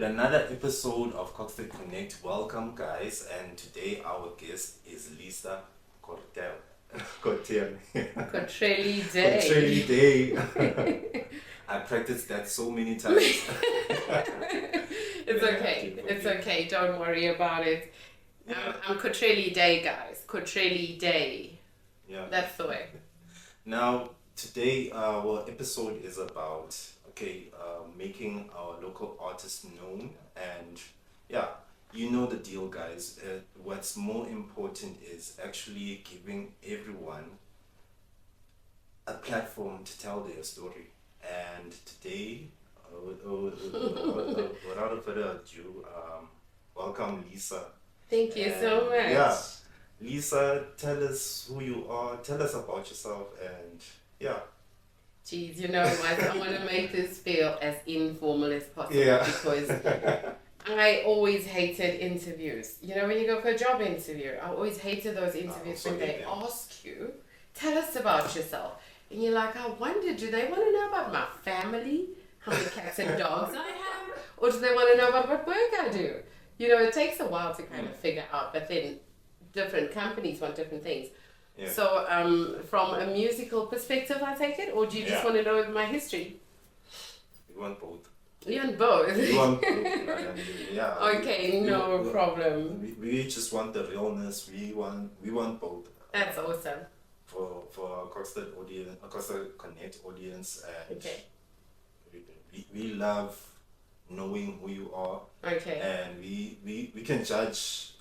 another episode of Kokstad Connect. Welcome, guys, and today our guest is Lisa Cortrelli Cortrelli Dae. Cortrelli Dae. I practiced that so many times. It's okay. It's okay. Don't worry about it. I'm Cortrelli Dae, guys. Cortrelli Dae. Yeah. That's the way. Now, today our episode is about making our local artists known, and yeah, you know the deal, guys. What's more important is actually giving everyone a platform to tell their story. And today, without further ado, welcome Lisa. Thank you so much. Yeah, Lisa, tell us who you are. Tell us about yourself, and yeah. Geez, you know what? I want to make this feel as informal as possible because I always hated interviews. You know, when you go for a job interview, I always hated those interviews when they ask you, tell us about yourself. And you're like, I wonder, do they want to know about my family? How many cats and dogs I have? Or do they want to know about what work I do? You know, it takes a while to kind of figure out, but then different companies want different things. Yeah. So, from a musical perspective, I take it, or do you just want to know my history? We want both. You want both? We want both. Yeah. Okay, no problem. We just want the realness. We want both. That's awesome. For our Kokstad audience, Kokstad Connect audience, and we love knowing who you are. Okay. And we can judge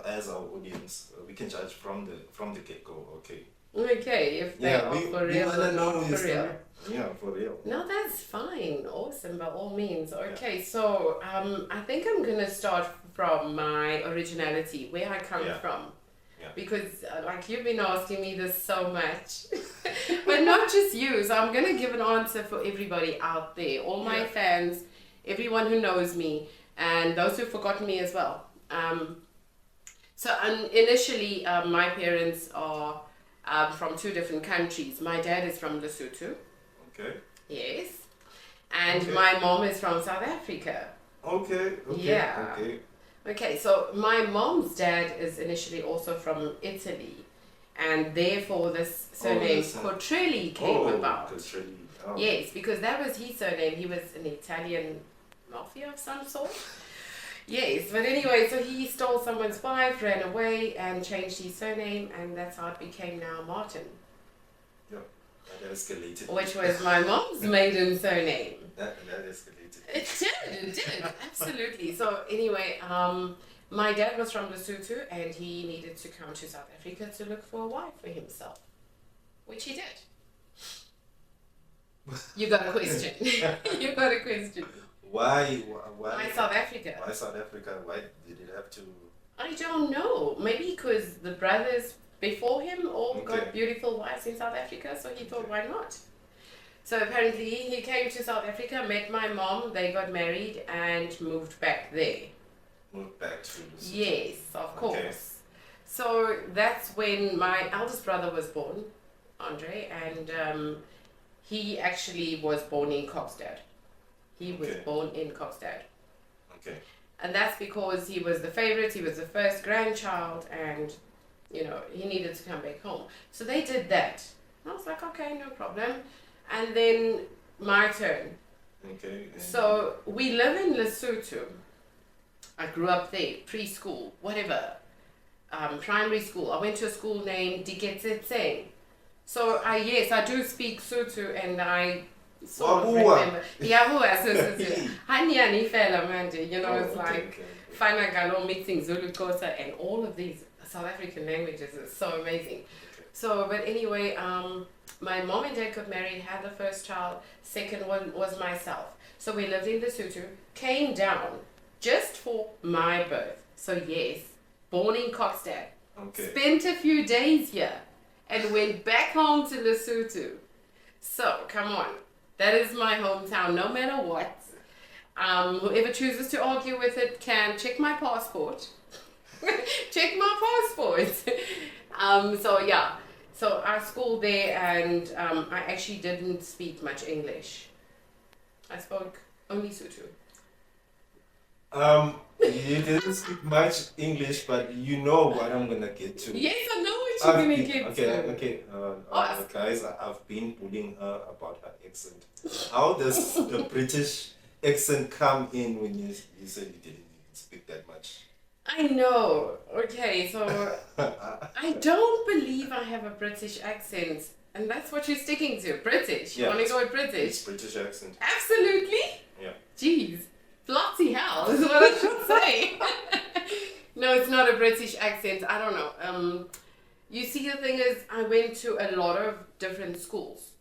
as our audience. We can judge from the get go. Okay. Okay, if they are for real or not for real. Yeah, for real. No, that's fine. Awesome, by all means. Okay, so I think I'm gonna start from my originality, where I come from. Yeah. Because like you've been asking me this so much, but not just you. So I'm gonna give an answer for everybody out there, all my fans, everyone who knows me, and those who've forgotten me as well. Initially, my parents are from two different countries. My dad is from Lesotho. Okay. Yes. And my mom is from South Africa. Okay. Yeah. Okay, so my mom's dad is initially also from Italy, and therefore this surname Cortrelli came about. Cortrelli. Oh. Yes, because that was his surname. He was an Italian mafia of some sort. Yes, but anyway, so he stole someone's wife, ran away, and changed his surname, and that's how it became now Martin. Yeah, that escalated. Which was my mom's maiden surname. That escalated. It did, absolutely. So anyway, my dad was from Lesotho, and he needed to come to South Africa to look for a wife for himself, which he did. You got a question. You got a question. Why South Africa? Why South Africa? Why did it have to? I don't know. Maybe because the brothers before him all got beautiful wives in South Africa, so he thought, why not? So apparently he came to South Africa, met my mom, they got married and moved back there. Moved back to Lesotho. Yes, of course. So that's when my eldest brother was born, Andre, and he actually was born in Kokstad. He was born in Kokstad. Okay. And that's because he was the favorite, he was the first grandchild, and, you know, he needed to come back home. So they did that. And I was like, okay, no problem. And then my turn. Okay. So we live in Lesotho. I grew up there, preschool, whatever, primary school. I went to a school named Diketsetseng. So I do speak Sotho, and I sort of remember. Yeah, you know, it's like Fana Galo mixing Zulu Xhosa and all of these South African languages is so amazing. So, but anyway, my mom and dad got married, had the first child, second one was myself. So we lived in Lesotho, came down just for my birth. So yes, born in Kokstad, spent a few days here, and went back home to Lesotho. So, come on, that is my hometown, no matter what. Whoever chooses to argue with it can check my passport. Check my passport. So I schooled there, and I actually didn't speak much English. I spoke only Sotho. You didn't speak much English, but you know what I'm gonna get to. Yes, I know what you're gonna get Okay, to. okay. Ask. Guys, I've been bullying her about her accent. How does the British accent come in when you said you didn't speak that much? I know. Okay, so I don't believe I have a British accent. And that's what you're sticking to. British. You Yeah. want to go with British? It's British accent. Absolutely. Yeah. Jeez. Bloody hell is what I should say. No, it's not a British accent. I don't know. You see, the thing is, I went to a lot of different schools.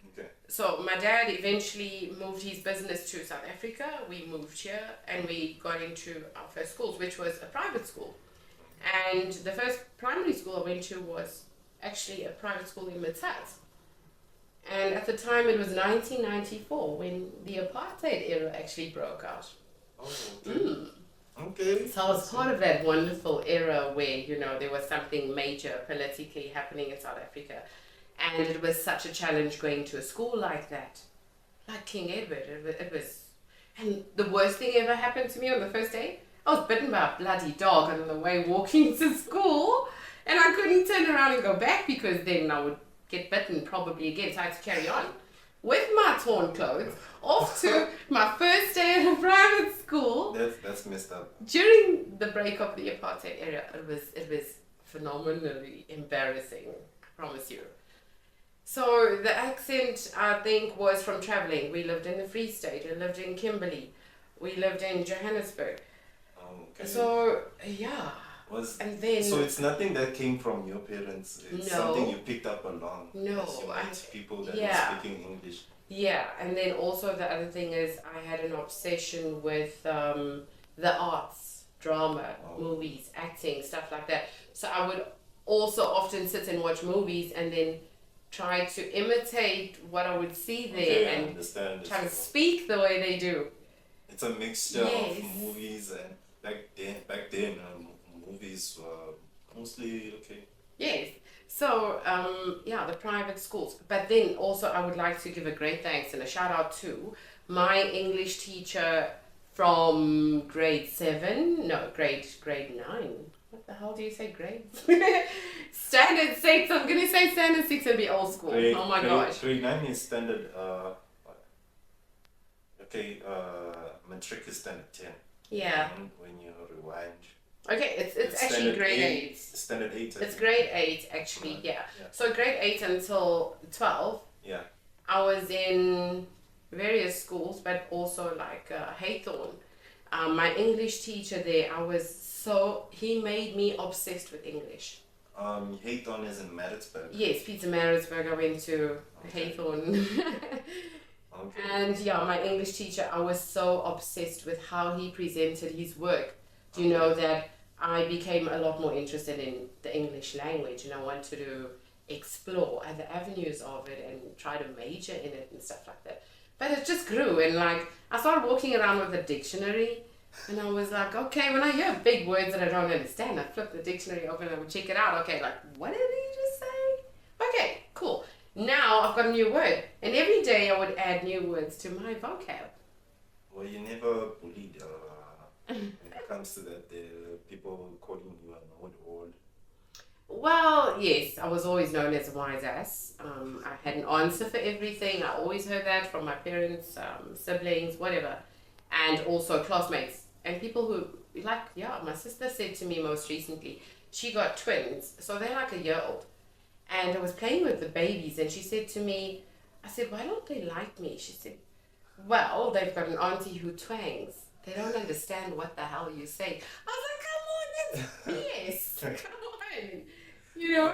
Okay. So my dad eventually moved his business to South Africa. We moved here and we got into our first schools, which was a private school. And the first primary school I went to was actually a private school in Matat. And at the time it was 1994 when the apartheid era actually broke out. Oh, okay. Okay. So I was part of that wonderful era where, you know, there was something major politically happening in South Africa. And it was such a challenge going to a school like that. Like King Edward. It was... And the worst thing ever happened to me on the first day, I was bitten by a bloody dog on the way walking to school. And I couldn't turn around and go back because then I would get bitten probably again. So I had to carry on with my torn clothes off to my first day at a private school. That's messed up. During the break of the apartheid era, it was phenomenally embarrassing, I promise you. So the accent, I think, was from traveling. We lived in the Free State, we lived in Kimberley, we lived in Johannesburg. Okay. So yeah. And then, so it's nothing that came from your parents. It's something you picked up along. No, as you met people that yeah. were speaking English. Yeah, and then also the other thing is I had an obsession with the arts, drama, movies, acting, stuff like that. So I would also often sit and watch movies and then try to imitate what I would see there and try to speak the way they do. It's a mixture of movies and back then movies were mostly okay. Yes. So, the private schools. But then also I would like to give a great thanks and a shout out to my English teacher from grade 9. What the hell do you say grades? Standard 6. I'm going to say standard 6 and be old school. Oh my gosh. Grade 9 is standard, matric is standard 10. Yeah. And when you rewind. Okay, it's actually grade 8. Standard 8. It's grade 8 actually, yeah. So grade 8 until 12. Yeah. I was in various schools, but also like Haythorn. My English teacher there, he made me obsessed with English. Haythorn is in Maritzburg. Yes, Pietermaritzburg. I went to Haythorn. Okay. And yeah, my English teacher, I was so obsessed with how he presented his work. Do you know that I became a lot more interested in the English language and I wanted to explore other avenues of it and try to major in it and stuff like that. But it just grew and like I started walking around with a dictionary and I was like, okay, when I hear big words that I don't understand, I flip the dictionary open and I would check it out. Okay, like what did he just say? Okay, cool. Now I've got a new word and every day I would add new words to my vocab. Well, you never bullied when it comes to that, the people calling you an old. Well, yes, I was always known as a wise ass. I had an answer for everything. I always heard that from my parents, siblings, whatever. And also classmates. And people who, my sister said to me most recently, she got twins, so they're like a year old. And I was playing with the babies and she said to me, I said, why don't they like me? She said, well, they've got an auntie who twangs. They don't understand what the hell you say. I was like, come on, that's BS. Come on. You know?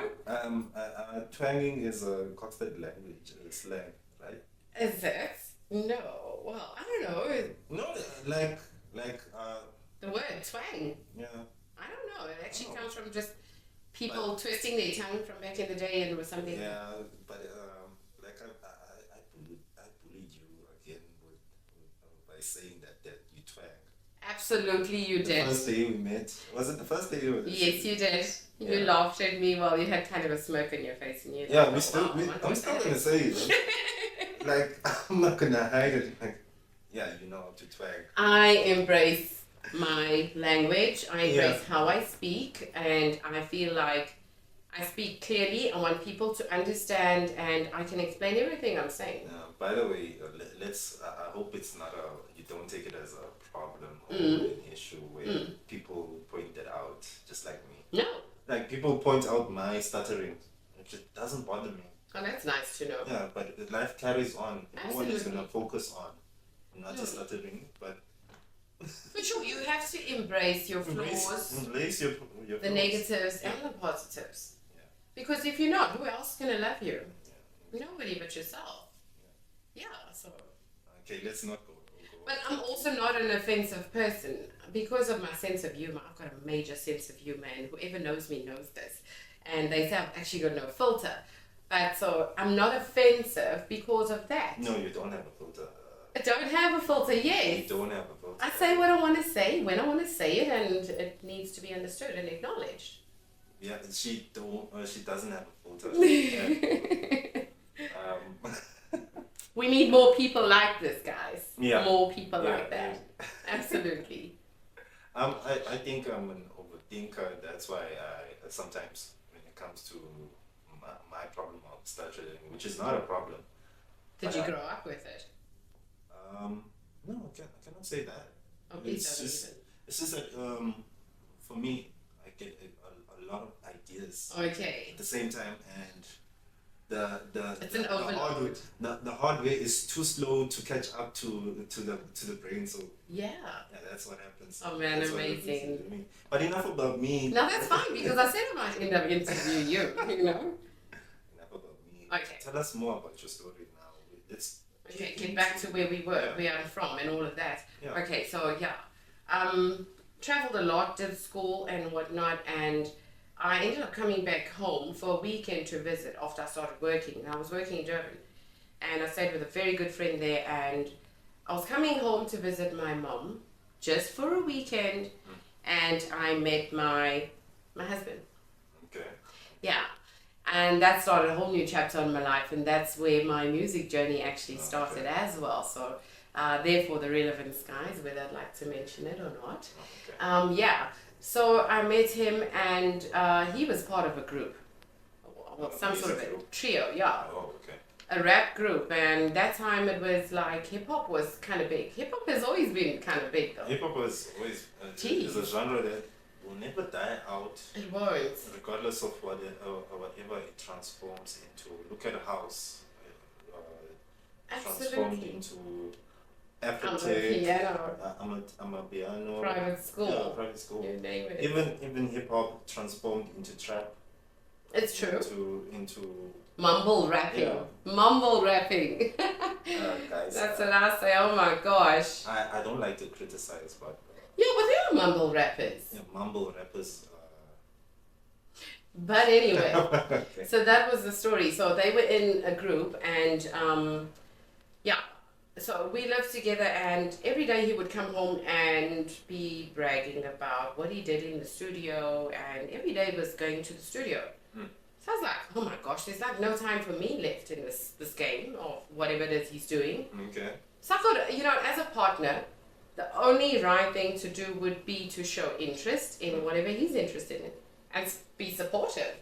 Twanging is a Kokstad language, slang, right? Is it? No. Well, I don't know. No, like the word twang. Yeah. I don't know. It actually comes from just people twisting their tongue from back in the day and it was something. Yeah, but I bullied you again by saying that you twang. Absolutely, you did. The first day we met. Was it the first day? Yes, you did. You laughed at me while you had kind of a smirk on your face, and you. Yeah, I'm still gonna say it. Like I'm not gonna hide it. Like, yeah, you know how to twang. I embrace my language. I embrace how I speak, and I feel like I speak clearly. I want people to understand, and I can explain everything I'm saying. By the way, let's. I hope it's not a. You don't take it as a problem or an issue where people point that out, just like me. No. Like people point out my stuttering, it doesn't bother me. Oh, that's nice to know. Yeah, but life carries on. Everyone is gonna focus on not just stuttering, but. For sure, you have to embrace your flaws, embrace your the flaws. Negatives and the positives. Yeah. Because if you're not, who else is gonna love you? Yeah. Nobody but yourself. Yeah. So. Okay, let's not go. But I'm also not an offensive person because of my sense of humor. I've got a major sense of humor, and whoever knows me knows this. And they say I've actually got no filter. But so I'm not offensive because of that. No, you don't have a filter. I don't have a filter, yes. You don't have a filter. I say what I want to say when I want to say it, and it needs to be understood and acknowledged. Yeah, she doesn't have a filter. Yeah. We need more people like this, guys. Yeah. More people like that. Absolutely. I think I'm an overthinker. That's why I sometimes when it comes to my problem of stuttering, which is not a problem. Did you grow up with it? No, I cannot say that. Oh, it's just that for me, I get a lot of ideas at the same time, and it's an overload. The hard way is too slow to catch up to the brain. So yeah, that's what happens. Oh man, that's amazing. But enough about me. No, that's fine because I said I might end up interviewing you. You know. Enough about me. Okay. Tell us more about your story now. Let's. Okay, get back to where we were, where I'm from, and all of that. Yeah. Okay, so traveled a lot, did school and whatnot, and I ended up coming back home for a weekend to visit after I started working. I was working in Durban, and I stayed with a very good friend there, and I was coming home to visit my mom just for a weekend, and I met my husband. Okay. Yeah. And that started a whole new chapter in my life, and that's where my music journey actually started as well. So, therefore, the relevance, guys, whether I'd like to mention it or not. Okay. So I met him, and he was part of a group, well, some sort of a trio, Oh, okay. A rap group, and that time it was like hip hop was kind of big. Hip hop has always been kind of big, though. Hip hop was always is a genre that will never die out. It won't. Regardless of whatever it transforms into. Look at a house. Transformed into I'm a piano. Private school. Yeah, private school. You name it. Even hip hop transformed into trap. It's true. Into mumble rapping. Yeah. Mumble rapping. Guys. That's what I say. Oh my gosh. I don't like to criticize, but. Yeah, but they are mumble rappers. Yeah, mumble rappers. But anyway, okay. So that was the story. So they were in a group, and so we lived together, and every day he would come home and be bragging about what he did in the studio, and every day was going to the studio. So I was like, oh my gosh, there's like no time for me left in this game or whatever it is he's doing. Okay. So I thought, as a partner, the only right thing to do would be to show interest in whatever he's interested in and be supportive.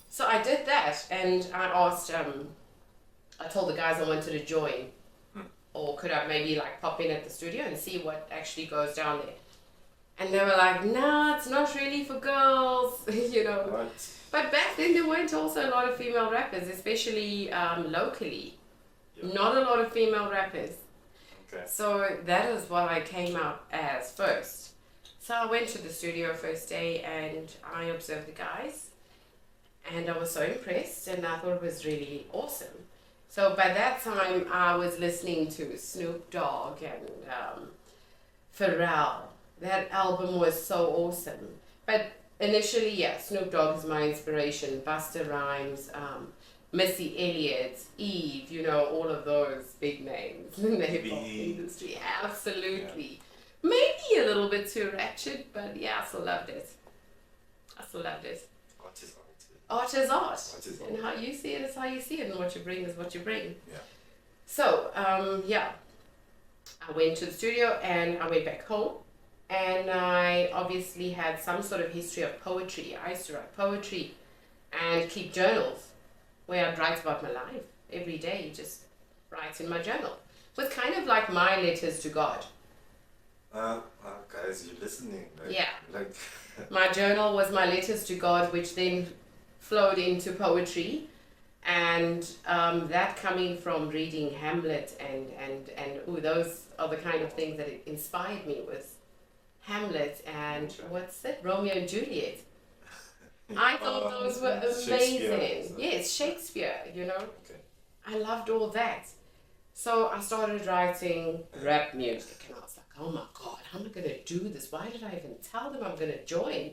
So I did that, and I asked, I told the guys I wanted to join, or could I maybe like pop in at the studio and see what actually goes down there. And they were like, nah, it's not really for girls, What? But back then there weren't also a lot of female rappers, especially locally. Yep. Not a lot of female rappers. Okay. So that is what I came out as first. So I went to the studio first day, and I observed the guys, and I was so impressed, and I thought it was really awesome. So by that time I was listening to Snoop Dogg and Pharrell. That album was so awesome. But initially, Snoop Dogg is my inspiration. Busta Rhymes, Missy Elliott, Eve, all of those big names in the hip hop industry. Absolutely. Yeah. Maybe a little bit too ratchet, but I still loved it. Art is art. Art is art. And how you see it is how you see it, and what you bring is what you bring. Yeah. So, I went to the studio, and I went back home, and I obviously had some sort of history of poetry. I used to write poetry and keep journals where I'd write about my life every day, just write in my journal. It was kind of like my letters to God. Guys, you're listening. Yeah. Like My journal was my letters to God, which then flowed into poetry. And that coming from reading Hamlet and those are the kind of things that it inspired me with Hamlet and what's it? Romeo and Juliet. I thought those were amazing. Yes, Shakespeare, you know. Okay. I loved all that. So I started writing rap music and I was like, oh my God, how am I going to do this? Why did I even tell them I'm going to join?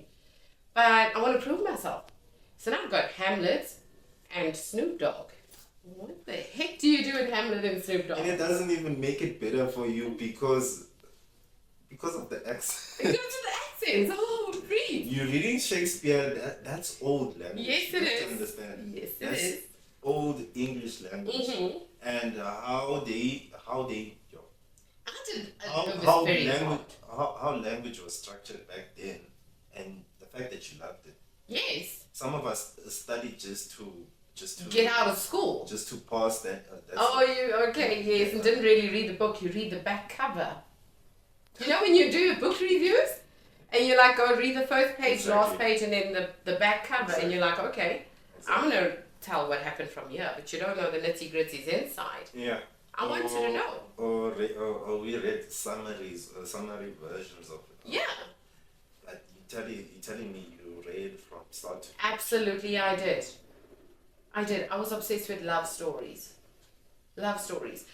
But I want to prove myself. So now I've got Hamlet and Snoop Dogg. What the heck do you do with Hamlet and Snoop Dogg? And it doesn't even make it better for you because of the accent. Because of the accents. Oh, breathe. You're reading Shakespeare. That's old language. Yes, it you have is. to understand. Yes, it That's is. old English language. And how language was structured back then, and the fact that you loved it. Yes. Some of us studied just to get out of school. just to pass that. Yes, and didn't really read the book. You read the back cover. You know when you do book reviews, and you like go read the first page, last page, and then the back cover, and you're like, okay, I'm gonna tell what happened from here, but you don't know the nitty gritties inside. Yeah. I want you to know. Or we read summaries, summary versions of it. Yeah. But you're telling me you read from start to finish. Absolutely, I did. I was obsessed with love stories. Love stories.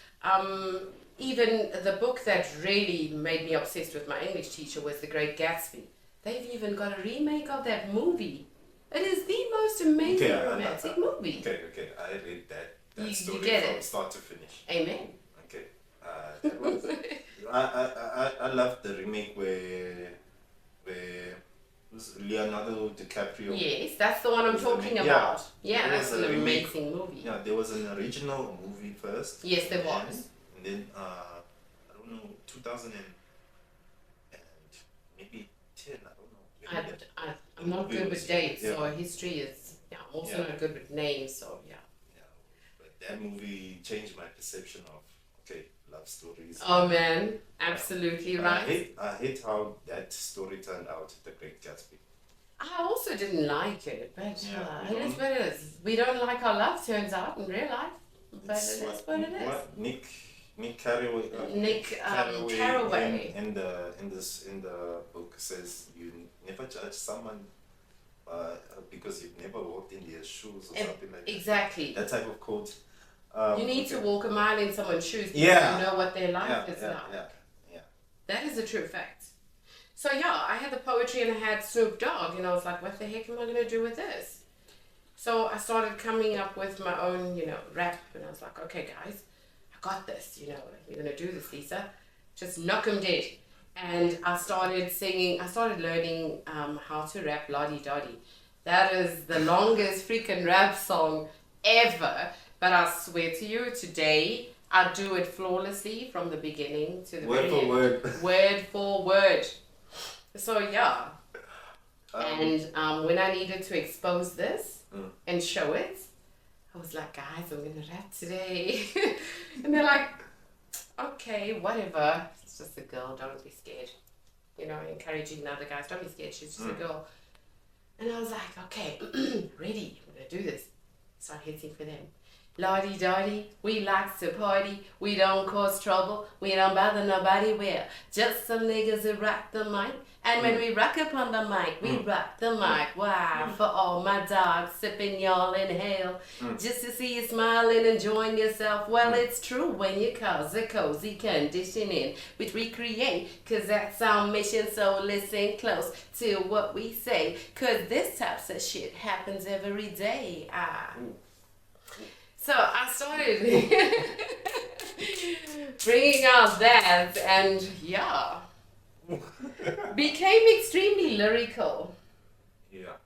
Even the book that really made me obsessed with my English teacher was The Great Gatsby. They've even got a remake of that movie. It is the most amazing romantic movie. Okay. I read that story get from it. start to finish. Amen. Okay. That was, I loved the remake where was Leonardo DiCaprio. Yes, that's the one I'm talking about. Yeah, that's an amazing movie. Yeah, there was an original movie first. Yes, there was. And then I don't know, 2000 and maybe 10. I don't know. I'm not good with dates, so history is. Yeah, I'm also not good with names, so yeah. Yeah, but that movie changed my perception of love stories. Oh man, absolutely right. I hate how that story turned out, The Great Gatsby. I also didn't like it, but it is what it is. We don't like how love turns out in real life, but it is what it is. What Nick Carraway. Carraway. In the book says you never judge someone because you've never walked in their shoes or something like that. Exactly. That type of quote. You need to walk a mile in someone's shoes because you know what their life is like. Yeah. That is a true fact. So I had the poetry and I had Snoop Dogg, and I was like, what the heck am I going to do with this? So I started coming up with my own, rap, and I was like, okay, guys, I got this, we're going to do this, Lisa. Just knock 'em dead. And I started singing, I started learning how to rap Lodi Dodi. That is the longest freaking rap song ever. But I swear to you, today, I do it flawlessly from the beginning to the word for word. Word for word. So and when I needed to expose this and show it, I was like, guys, I'm going to rap today. And they're like, okay, whatever. It's just a girl, don't be scared. Encouraging the other guys, don't be scared, she's just a girl. And I was like, okay, ready, I'm going to do this. Start hitting for them. Lodi Dodi, we like to party, we don't cause trouble, we don't bother nobody, we're just some niggas who rock the mic. And when we rock up on the mic, we rock the mic. Why? For all my dogs sipping y'all inhale, just to see you smiling, enjoying yourself. Well, it's true when you cause a cozy conditioning, which we create, cause that's our mission. So listen close to what we say, cause this types of shit happens every day. So I started bringing out that, and became extremely lyrical. Yeah.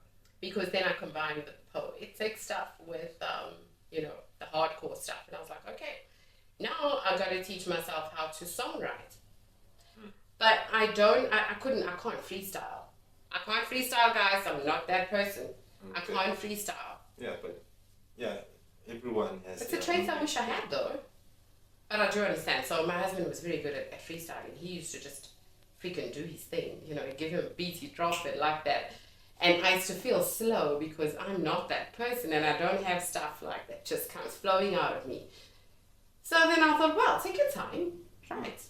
Because then I combined the poetic stuff with, the hardcore stuff, and I was like, okay, now I got to teach myself how to songwrite. But I can't freestyle. I can't freestyle, guys. I'm not that person. I can't freestyle. Yeah, but yeah, everyone has. It's a trait I wish I had, though. But I do understand. So my husband was very good at freestyling. He used to just freaking do his thing. You know, give him a beat, he drop it like that. And I used to feel slow because I'm not that person and I don't have stuff like that just comes flowing out of me. So then I thought, well, take your time, try it,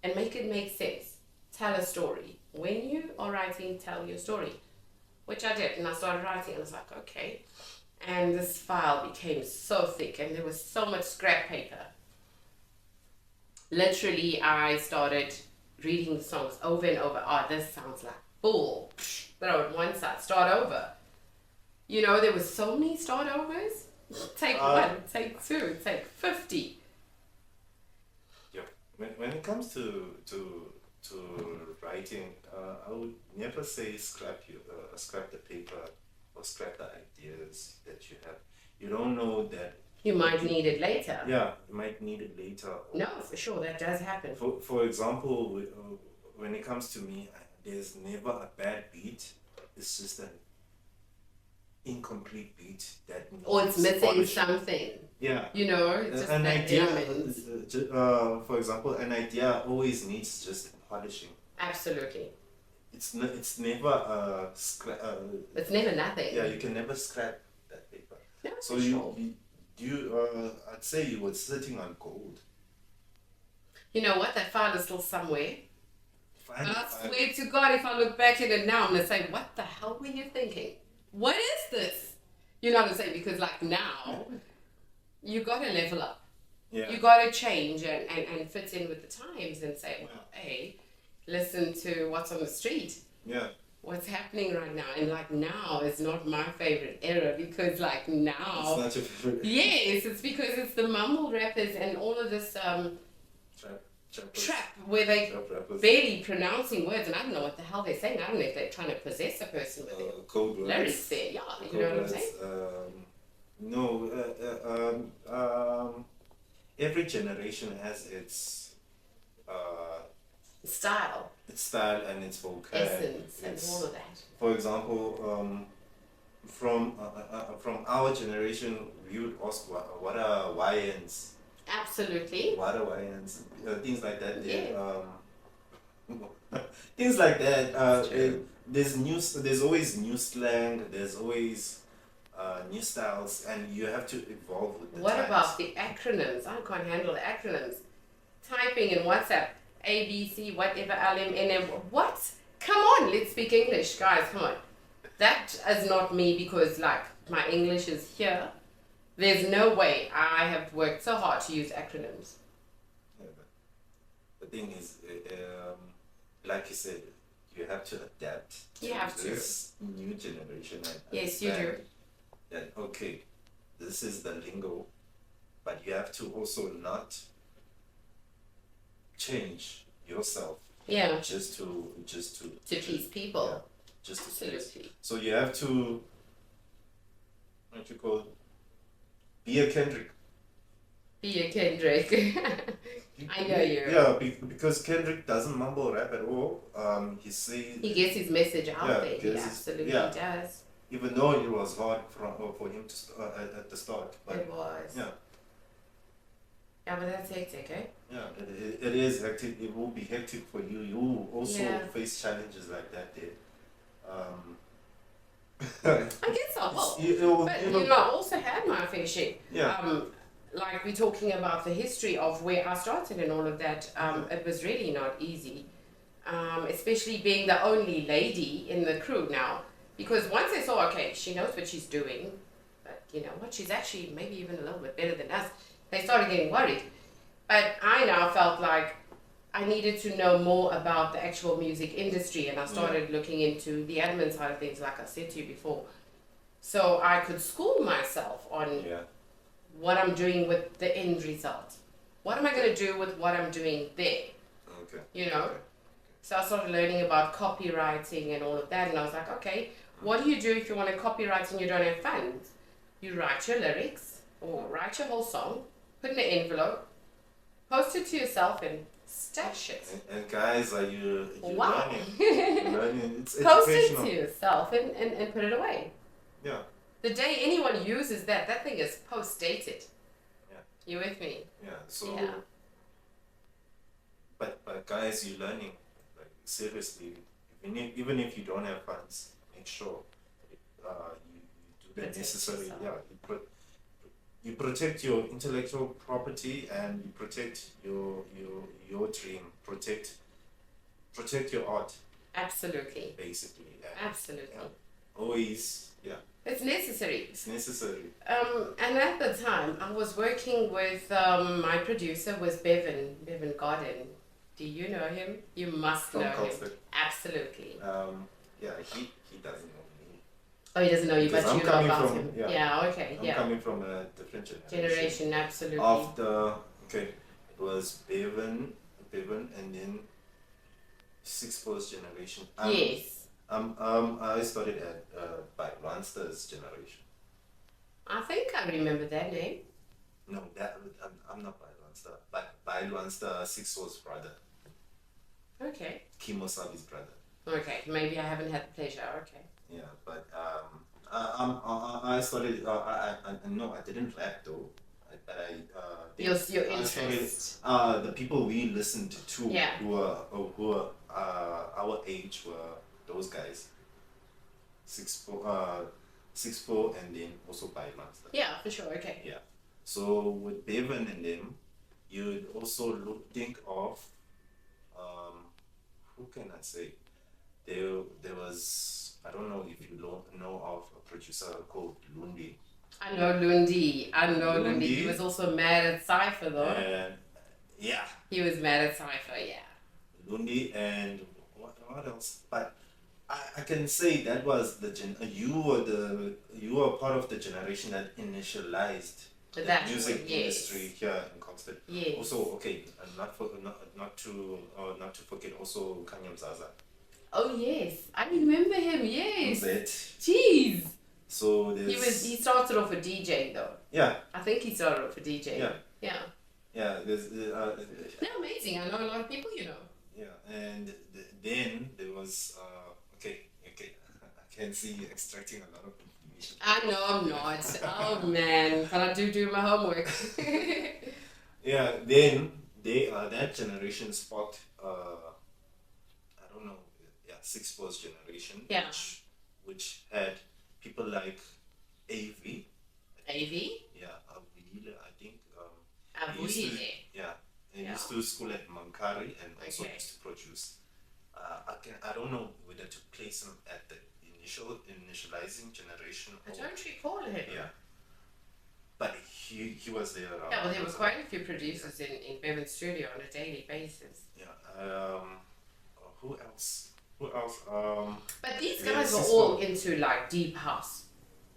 and make it make sense. Tell a story. When you are writing, tell your story, which I did. And I started writing and I was like, okay. And this file became so thick and there was so much scrap paper. Literally, I started reading the songs over and over. Oh, this sounds like bull. Throw it one side, start over. You know, there was so many start overs. Take one, take two, take 50. Yeah, when it comes to writing, I would never say scrap the paper or scrap the ideas that you have. You don't know that. You might need it later. Yeah, you might need it later. No, for sure, that does happen. For example, when it comes to me, there's never a bad beat. It's just an incomplete beat that needs or it's missing polishing. Something. Yeah. You know, it's just an idea. elements. For example, an idea always needs just polishing. Absolutely. It's never it's never nothing. Yeah, you can never scrap that paper. No, so I'd say you were sitting on gold. You know what? That file is still somewhere. I swear to God, if I look back at it now, I'm going to say, what the hell were you thinking? What is this? You know what I'm saying? Because like now, you got to level up. Yeah. You got to change and fit in with the times and say, well, hey, listen to what's on the street. Yeah. What's happening right now. And like now is not my favorite era because like now. It's not your favorite. Yes, it's because it's the mumble rappers and all of this trap where they barely pronouncing words and I don't know what the hell they're saying. I don't know if they're trying to possess a person with their code words. lyrics there. Yeah, you know what I'm saying? Every generation has its style and its vocab. Essence and all of that. For example, from our generation, we would ask what are YNs? Absolutely. What are YNs? Things like that. Yeah. Things like that. There's always new slang. There's always new styles, and you have to evolve with the What times. about the acronyms? I can't handle the acronyms. Typing in WhatsApp, A, B, C, whatever, LM, NM. What? Come on, let's speak English, guys. Come on. That is not me because like my English is here. There's no way I have worked so hard to use acronyms. Yeah, but the thing is, like you said, you have to adapt to this new generation. Yes, you do. That okay, this is the lingo, but you have to also not change yourself. Yeah. Just to please people. Yeah, just to Absolutely. please. So you have to, what you call, be a Kendrick. Be a Kendrick. I know you. Yeah, because Kendrick doesn't mumble rap at all. He gets his message out there. He absolutely does. Even though it was hard for him to at the start. But it was. Yeah. Yeah, but that's hectic, eh? Yeah, it is hectic. It will be hectic for you. You will also face challenges like that there. I guess I will. But you know, I also had my fair share. Yeah. Like we're talking about the history of where I started and all of that. It was really not easy, especially being the only lady in the crew now. Because once they saw, okay, she knows what she's doing, but you know what, she's actually maybe even a little bit better than us, they started getting worried. But I now felt like I needed to know more about the actual music industry, and I started looking into the admin side of things, like I said to you before. So I could school myself on what I'm doing with the end result. What am I going to do with what I'm doing there? Okay. You know? Okay. So I started learning about copywriting and all of that, and I was like, okay, what do you do if you want to copyright and you don't have funds? You write your lyrics, or write your whole song, put in an envelope, post it to yourself, and Stash it. And guys, are you Wow. learning? It's Post it educational. to yourself and put it away. Yeah. The day anyone uses that thing is post-dated. Yeah. You with me? Yeah. So. Yeah. But guys, you're learning. Like seriously, even if you don't have funds, make sure you do the Protect necessary. yourself. Yeah. You protect your intellectual property and you protect your dream. Protect your art, Absolutely. basically. And Absolutely. always, It's necessary. it's necessary. And at the time, I was working with my producer was Bevan Garden. Do you know him? You must From know him. Kokstad. Absolutely. Yeah, he doesn't know me. Oh, he doesn't know you, Because but I'm you know coming about from- him. yeah. Okay. I'm Yeah. coming from a different Generation, absolutely. After, it was Bevan, and then sixth first generation. Yes. I started at by Monsters generation. I think I remember that name. No, I'm not by Monster. But by Monster, Six was brother, Okay. Kimosabi's brother. Okay. Maybe I haven't had the pleasure. Okay. Yeah, but I started. No, I didn't rap though. But Your I interest. started, the people we listened to Yeah. who were our age were those guys. 6'4", and then also by Monster. Yeah, for sure. Okay. Yeah. So with Bevan and them, you'd also think of who can I say? There was, I don't know if you know of a producer called Lundi. I know Lundi. Lundi. He was also mad at Cypher though. And yeah, He was mad at Cypher. Yeah. Lundi and what else? But I can say that was you were part of the generation that initialized the That music one, yes. industry here in Kokstad. Yes. Also, okay, and not to forget also Kanye Mzaza. Oh yes, I remember him. Yes. That. Jeez. So there's He started off a DJ though. yeah, I think he started off a DJ. Yeah. Yeah. yeah, there's They're amazing. I know a lot of people. You know. yeah, and then there was okay, I can see you extracting a lot of information. I know I'm not. Oh man, but I do my homework. Yeah, then that generation sparked I don't know, six first generation, Yeah. which had people like AV, AV. yeah, Avile, I think. He Avile. used to- Yeah, and Yeah. used to school at Mankari and also Okay. used to produce. I don't know whether to place him at the initializing generation. I don't recall him. Yeah, but he was there. Yeah, well, there were quite a few producers in Bevan's studio on a daily basis. Yeah. Who else? But these Yeah, guys were Cisco. all into like deep house.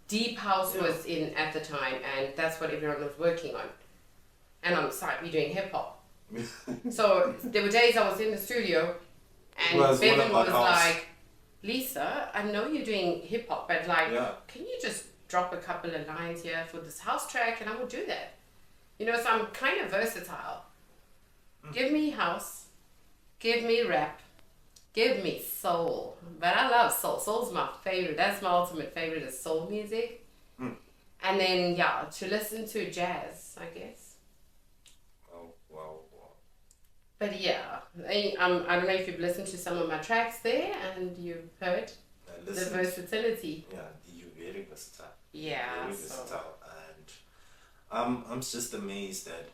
Deep house Yeah. was in at the time, and that's what everyone was working on. And on the side, we're doing hip hop. So there were days I was in the studio, and was all Bevan about was house. like, "Lisa, I know you're doing hip hop, but like, Yeah. can you just drop a couple of lines here for this house track?" And I will do that. You know, so I'm kind of versatile. Give me house, give me rap, give me soul. But I love soul. Soul's my favorite. That's my ultimate favorite is soul music. And then to listen to jazz, I guess. Wow. But yeah, I don't know if you've listened to some of my tracks there and you've heard the Listen, versatility. yeah, you're very versatile. Yeah. Very So. versatile, and I'm just amazed that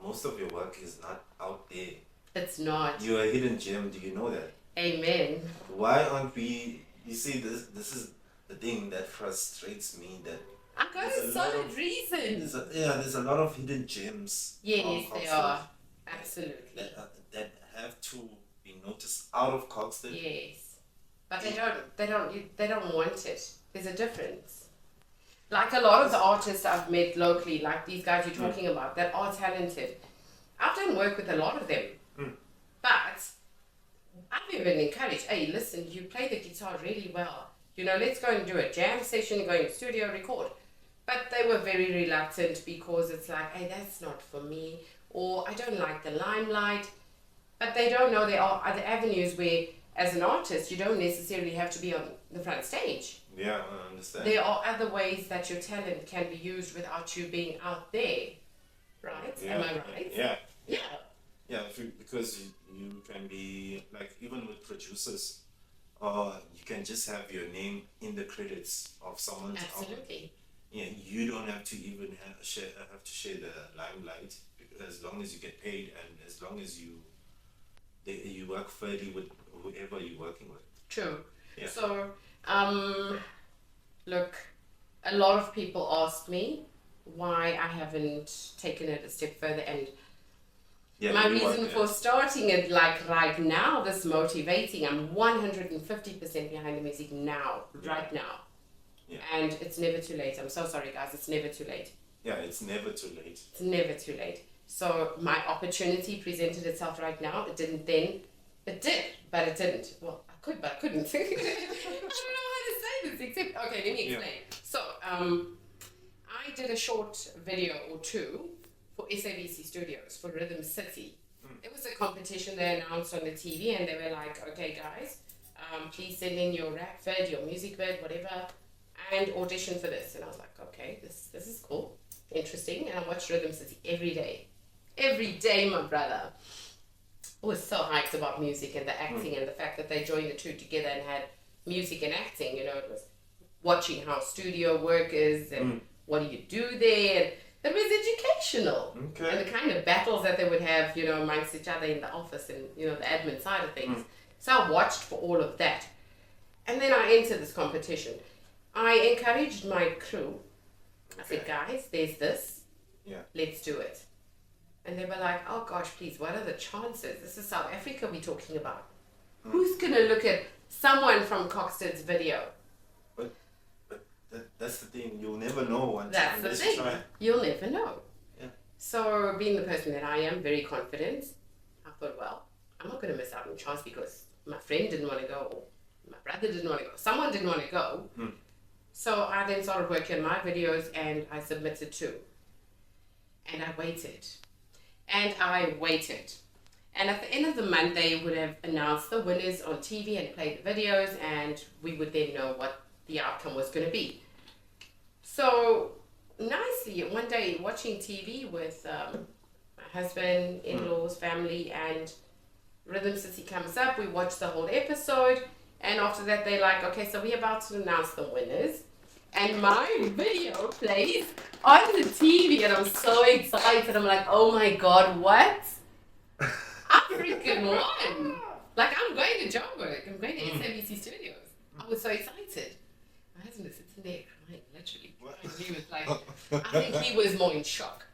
most of your work is not out there. It's not. You're a hidden gem. Do you know that? Amen. Why aren't we? You see, this is the thing that frustrates me. That I got There's a a lot solid of- reason. there's a lot of hidden gems. Yes, on they Kokstad are. Absolutely. that have to be noticed out of Kokstad. Yes. But they don't want it. There's a difference. Like a lot of the artists I've met locally, like these guys you're talking about, that are talented. I've done work with a lot of them. But I've even encouraged, hey, listen, you play the guitar really well. You know, let's go and do a jam session, go in the studio, record. But they were very reluctant because it's like, hey, that's not for me. or I don't like the limelight. But they don't know there are other avenues where, as an artist, you don't necessarily have to be on the front stage. Yeah, I understand. There are other ways that your talent can be used without you being out there, right? Yeah. Am I right? Yeah. Yeah. Yeah, because you can be like, even with producers, you can just have your name in the credits of someone's album. Absolutely. Yeah, you don't have to even have to share the limelight, because as long as you get paid and as long as you work fairly with whoever you're working with. True. Yeah. So, look, a lot of people ask me why I haven't taken it a step further, and my reason for starting it, like right now, this motivating, I'm 150% behind the music now, right now. Yeah. And it's never too late. I'm so sorry, guys. It's never too late. Yeah, it's never too late. It's never too late. So my opportunity presented itself right now. It didn't then. It did, but it didn't. Well, I could, but I couldn't. I don't know how to say this, except... Okay, let me explain. Yeah. So, I did a short video or two for SABC Studios, for Rhythm City. It was a competition they announced on the TV, and they were like, okay, guys, please send in your rap vid, your music vid, whatever, and audition for this. And I was like, okay, this is cool, interesting. And I watched Rhythm City every day. Every day, my brother. I was so hyped about music and the acting and the fact that they joined the two together and had music and acting. You know, it was watching how studio work is and what do you do there. And it was educational. Okay. And the kind of battles that they would have, you know, amongst each other in the office and, you know, the admin side of things. So I watched for all of that. And then I entered this competition. I encouraged my crew. I said, guys, there's this. Yeah. Let's do it. And they were like, oh gosh, please, what are the chances? This is South Africa we're talking about. Who's going to look at someone from Kokstad's video? But that's the thing. You'll never know unless you try. You'll never know. Yeah. So being the person that I am, very confident, I thought, well, I'm not going to miss out on a chance because my friend didn't want to go, or my brother didn't want to go, someone didn't want to go. So I then started working on my videos and I submitted two. And I waited. And I waited. And at the end of the month, they would have announced the winners on TV and played the videos, and we would then know what the outcome was going to be. So, nicely, one day watching TV with my husband, in-laws, family, and Rhythm City comes up. We watch the whole episode, and after that, they're like, okay, so we're about to announce the winners. And my video plays on the TV, and I'm so excited. I'm like, oh my God, what? I freaking won. Like, I'm going to Joburg. I'm going to SABC Studios. I was so excited. My husband was sitting there crying, literally. He was like, I think he was more in shock.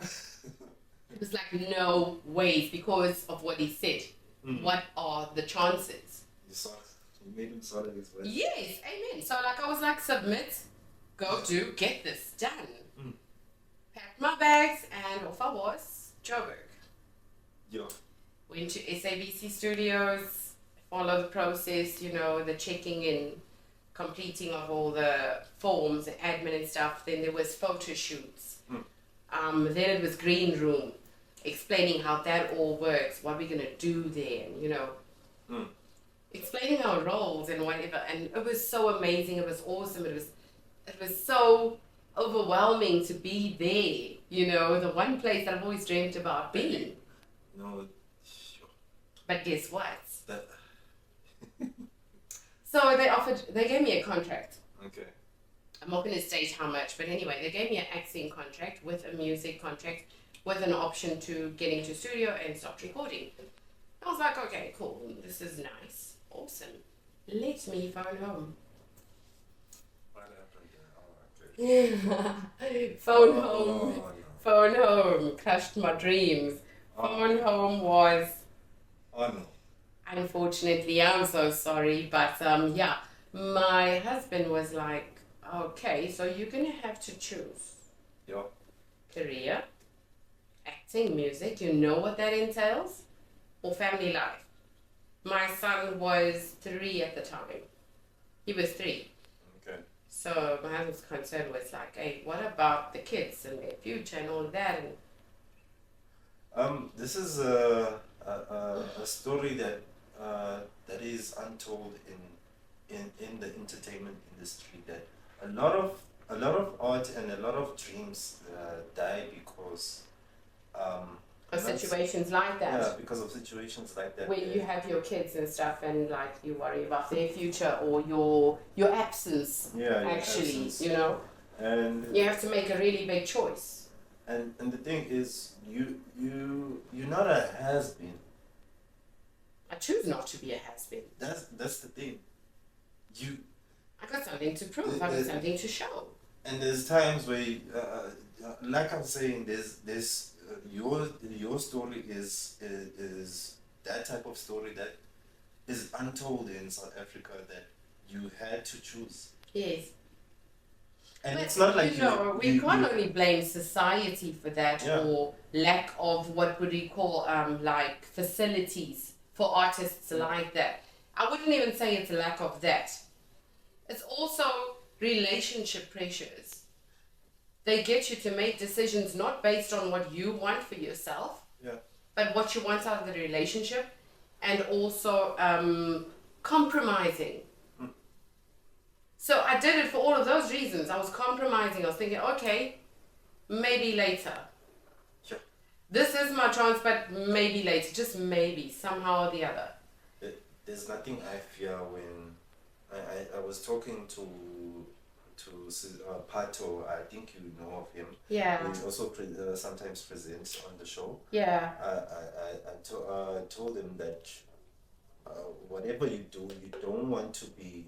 It was like, no ways, because of what he said. What are the chances? You made him solid his words. Yes, amen. So like I was like, submit, go do, get this done. Packed my bags and off I was, Joburg. Yeah. Went to SABC Studios, follow the process, you know, the checking and completing of all the forms and admin and stuff. Then there was photo shoots. Then it was green room, explaining how that all works, what we're going to do there, you know. Explaining our roles and whatever, and it was so amazing. It was awesome. It was so overwhelming to be there. You know, the one place that I've always dreamt about being. No. But guess what? So they gave me a contract. Okay. I'm not going to state how much, but anyway, they gave me an acting contract with a music contract with an option to get into studio and start recording. I was like, okay, cool. This is nice. Awesome. Let me phone home. What happened? Phone home. No. Phone home. Crushed my dreams. Phone home was... Oh no. Unfortunately, I'm so sorry, but yeah. My husband was like, okay, so you're going to have to choose. Yeah. Career, acting, music, you know what that entails? Or family life. My son was 3 at the time. He was 3. Okay. So my husband's concern was like, hey, what about the kids and their future and all of that? And This is a story that is untold in the entertainment industry. That a lot of art and a lot of dreams die because Of situations like that. yeah, because of situations like that. Where you have your kids and stuff, and like you worry about their future or your absence. Yeah, your actually, absence. you know, And you have to make a really big choice. and the thing is, you're not a has been. I choose not to be a has-been. That's the thing. You I got something to prove. I got something to show. and there's times where, like I'm saying, there's your story is that type of story that is untold in South Africa that you had to choose. Yes. And But it's not like we can't only blame society for that, Yeah. or lack of what would we call like facilities for artists like that. I wouldn't even say it's a lack of that. It's also relationship pressures. They get you to make decisions not based on what you want for yourself, Yeah. but what you want out of the relationship, and also compromising. So I did it for all of those reasons. I was compromising. I was thinking, okay, maybe later. Sure. This is my chance, but maybe later. Just maybe, somehow or the other. There's nothing I fear when I was talking to Pato. I think you know of him. Yeah. He also sometimes presents on the show. Yeah. I told him that whatever you do, you don't want to be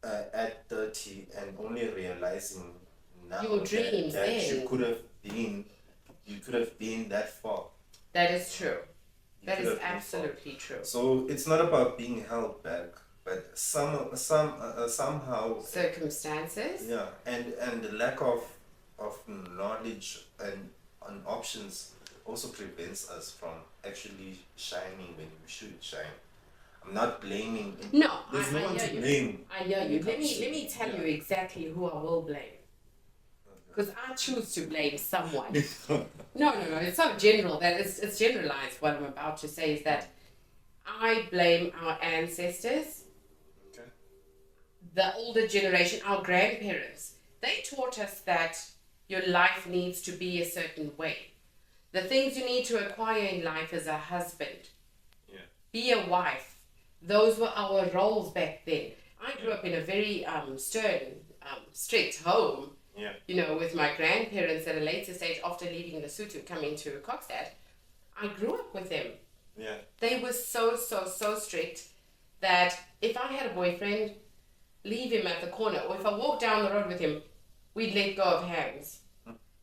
at 30 and only realizing now Your dreams that then. you could have been that far. That is true. You That could is have been far. absolutely true. So it's not about being held back, but somehow Circumstances. yeah, and the lack of knowledge and on options also prevents us from actually shining when we should shine. I'm not blaming. No, There's no I one hear to you. blame. I hear you. Let comes to- me tell yeah. you exactly who I will blame. Because I choose to blame someone. No, it's so general that it's generalized. What I'm about to say is that I blame our ancestors, Okay. the older generation, our grandparents. They taught us that your life needs to be a certain way. The things you need to acquire in life as a husband, Yeah. be a wife. Those were our roles back then. I grew up in a very stern, strict home. Yeah. You know, with my grandparents at a later stage after leaving Lesotho, coming to Kokstad. I grew up with them. Yeah. They were so strict that if I had a boyfriend, leave him at the corner, or if I walked down the road with him, we'd let go of hands.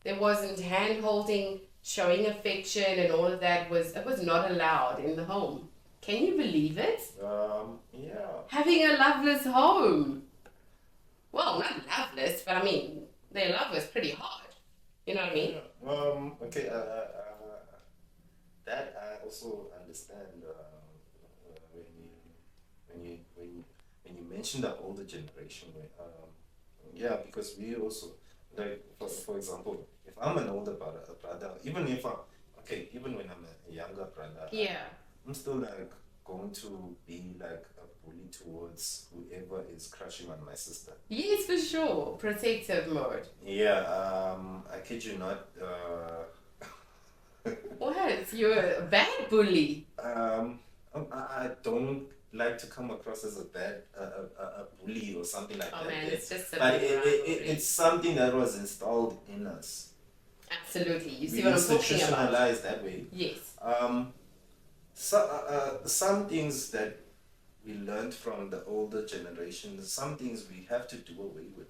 There wasn't hand holding, showing affection, and all of that it was not allowed in the home. Can you believe it? Yeah. Having a loveless home. Well, not loveless, but I mean, their love was pretty hard. You know what I mean? Okay. That I also understand. When you mention the older generation, yeah, because we also like for example, if I'm an older brother, even even when I'm a younger brother, Yeah. I'm still like going to be like a bully towards whoever is crushing on my sister. Yes, for sure. Protective mode. Yeah, I kid you not. What? You're a bad bully. I don't like to come across as a bad a bully or something like Oh that. man, it's just But something around it's something that was installed in us. Absolutely. You see We what I'm talking about? institutionalized that way. Yes. Some things that we learned from the older generation, some things we have to do away with,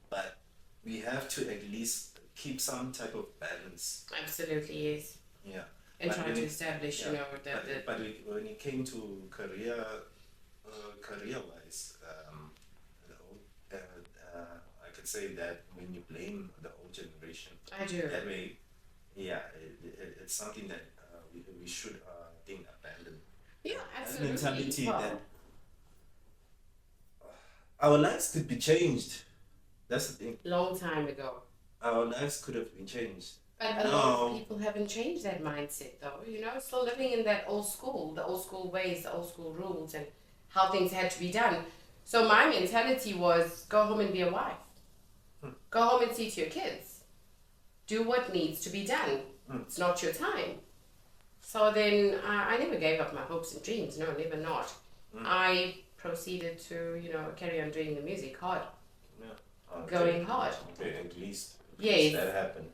but we have to at least keep some type of balance. Absolutely, yes. Yeah. And But trying when to it- establish, yeah, you know, that but when it came to career wise, I could say that when you blame the old generation, I do. that way, yeah, it's something that we should think abandon. Yeah, That absolutely. mentality Well, that our lives could be changed. That's the thing. long time ago. Our lives could have been changed. But a lot of people haven't changed that mindset though, still living in that old school, the old school ways, the old school rules and how things had to be done. So my mentality was go home and be a wife. Go home and see to your kids. Do what needs to be done. It's not your time. So then I never gave up my hopes and dreams. No, never not. I proceeded to, carry on doing the music hard. Yeah. Going hard. Okay, at least yes. That happened.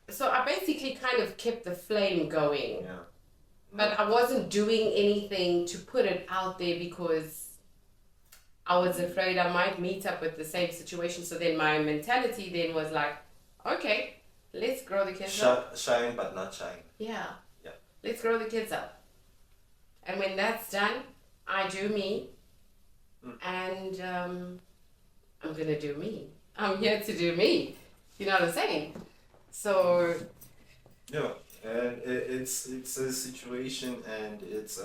So I basically kind of kept the flame going. Yeah. But I wasn't doing anything to put it out there because I was afraid I might meet up with the same situation. So then my mentality then was like, okay, let's grow the kids up. Shine but not shine. Yeah. Yeah. Let's grow the kids up. And when that's done, I do me. And I'm going to do me. I'm here to do me. You know what I'm saying? So... Yeah. And it's a situation, and it's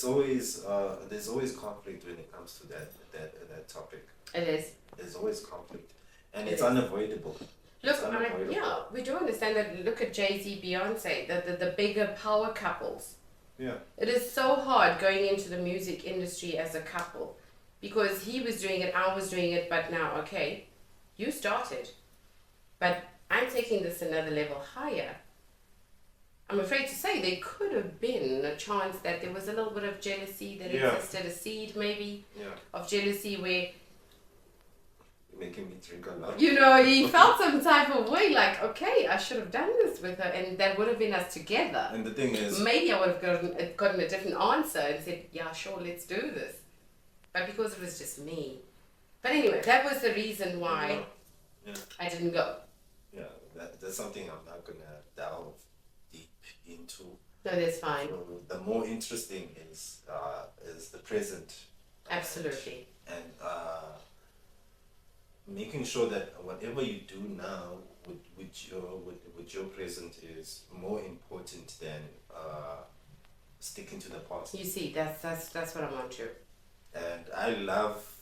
always there's always conflict when it comes to that topic. It is. There's always conflict, and it's unavoidable. Look, we do understand that. Look at Jay-Z, Beyonce, the bigger power couples. Yeah. It is so hard going into the music industry as a couple, because he was doing it, I was doing it, but now okay, you started, but I'm taking this another level higher. I'm afraid to say there could have been a chance that there was a little bit of jealousy that existed, a seed maybe of jealousy where... You're making me drink a lot. He felt some type of way like, okay, I should have done this with her and that would have been us together. And the thing is... Maybe I would have gotten a different answer and said, yeah, sure, let's do this. But because it was just me. But anyway, that was the reason why I didn't go. Yeah, that's something I'm not going to delve into. No, that's fine. So the more interesting is the present. Absolutely. And making sure that whatever you do now with your present is more important than sticking to the past. You see, that's what I'm on to. And I love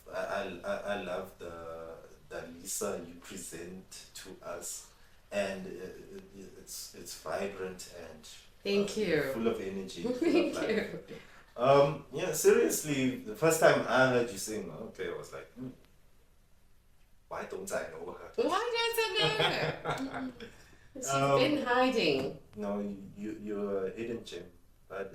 the Lisa you present to us. And it's vibrant and thank you, full of energy. Thank you. Yeah, seriously, the first time I heard you sing, okay, I was like, why don't I know her? Why don't I know her? She's been hiding. No, you're a hidden gem, but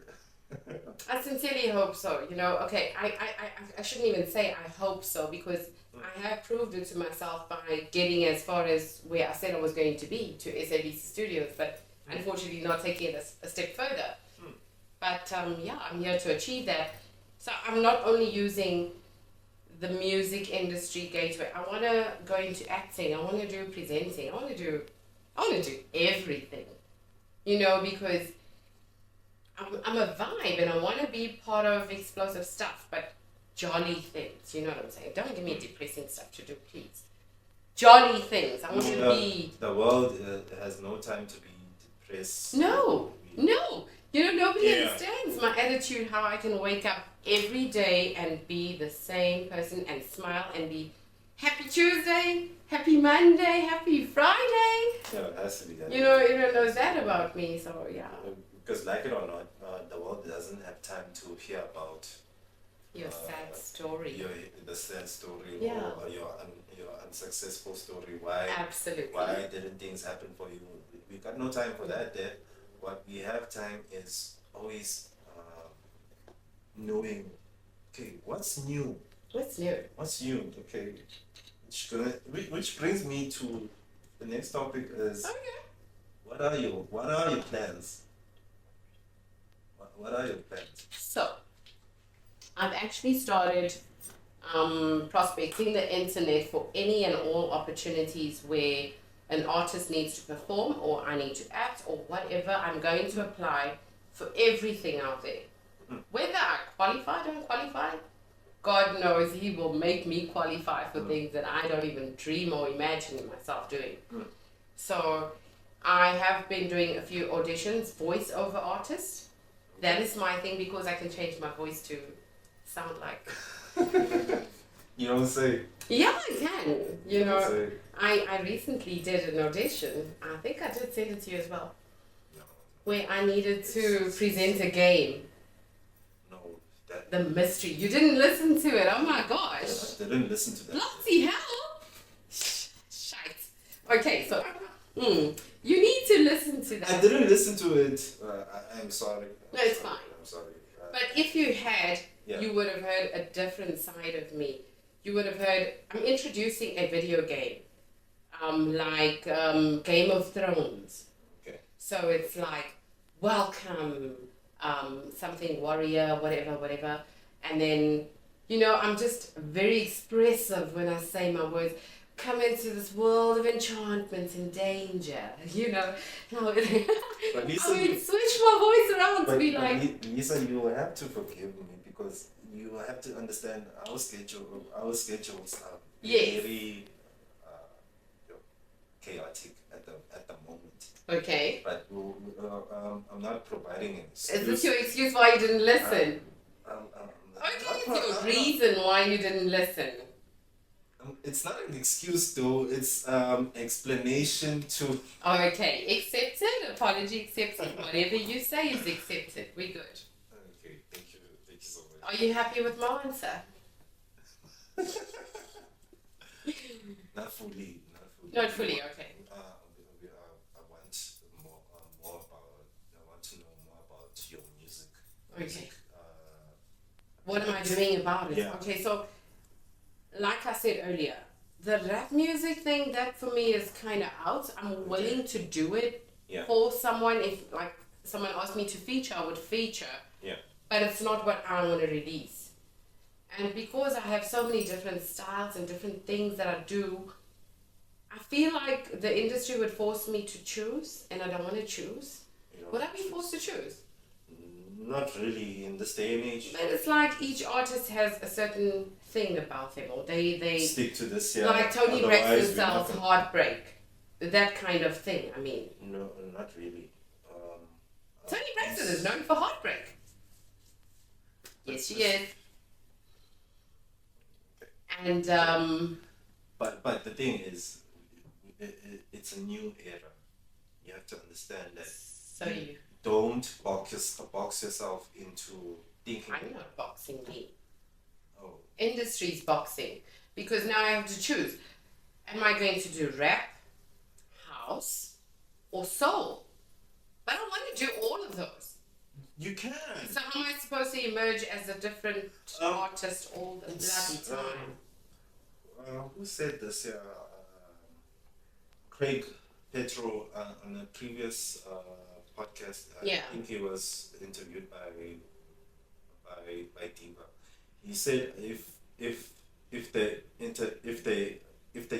I sincerely hope so. Okay, I shouldn't even say I hope so, because I have proved it to myself by getting as far as where I said I was going to be, to SABC Studios, but unfortunately not taking it a step further. But I'm here to achieve that. So I'm not only using the music industry gateway. I want to go into acting. I want to do presenting. I want to do everything. Because I'm a vibe and I want to be part of explosive stuff, but jolly things, you know what I'm saying? Don't give me depressing stuff to do, please. Jolly things. I want to be... The world has no time to be depressed. No. Nobody understands my attitude, how I can wake up every day and be the same person and smile and be happy Tuesday, happy Monday, happy Friday. Yeah, it has to be that. Everyone knows that about me, so yeah. Because like it or not, the world doesn't have time to hear about your sad story. The sad story, yeah. Or your unsuccessful story. Why? Absolutely. Why didn't things happen for you? We got no time for that. There, what we have time is always knowing. Okay, what's new? What's new? What's new? Okay, which brings me to the next topic is. Okay. What are your plans? What are your plans? So, I've actually started prospecting the internet for any and all opportunities where an artist needs to perform or I need to act or whatever. I'm going to apply for everything out there. Whether I qualify, don't qualify, God knows He will make me qualify for things that I don't even dream or imagine myself doing. So I have been doing a few auditions, voice-over artist. That is my thing because I can change my voice to sound like You don't say. Yeah, I can. You know, Say. I recently did an audition. I think I did send it to you as well. No. Where I needed to present a game. No. That. The mystery. You didn't listen to it. Oh my gosh. I didn't listen to that. Bloody hell. Shite. Okay, so you need to listen to that. I didn't listen to it. I'm sorry. No, it's fine. I'm sorry. But if you had, Yeah. you would have heard a different side of me. You would have heard, I'm introducing a video game, like Game of Thrones. Okay. So it's like, welcome, something warrior, whatever. And then, you know, I'm just very expressive when I say my words. Come into this world of enchantment and danger, you know. No, But Lisa, I mean, switch my voice around to be like. Lisa, you have to forgive me because you have to understand our schedules are Yes. very chaotic at the moment. Okay. But I'm not providing an excuse. Is this your excuse why you didn't listen? Okay, it's your reason why you didn't listen. It's not an excuse though. It's explanation to. Oh, okay, accepted. Apology accepted. Whatever you say is accepted. We're good. Okay, thank you so much. Are you happy with my answer? Not fully. Not fully. Okay. I want more about. I want to know more about your music. Okay. What am I doing about it? Yeah. Okay, so like I said earlier, the rap music thing, that for me is kind of out. I'm willing to do it for someone. If like someone asked me to feature, I would feature. Yeah. But it's not what I want to release. And because I have so many different styles and different things that I do, I feel like the industry would force me to choose, and I don't want to choose. Would I be forced to choose? Not really in this day and age. But it's like each artist has a certain thing about them, or they stick to this. Yeah. like Tony Otherwise, Braxton we sells haven't- Heartbreak, that kind of thing. I mean, No, not really. Tony Braxton is known for Heartbreak. Yes, she is. And But the thing is, it's a new era. You have to understand that. so you, Don't box yourself into thinking. I'm not boxing me. Oh. Industry's boxing, because now I have to choose. Am I going to do rap, house, or soul? But I don't want to do all of those. You can. So how am I supposed to emerge as a different artist all the bloody time? Who said this? Yeah, Craig Petro on a previous podcast. Yeah. I think he was interviewed by Diva. He said if the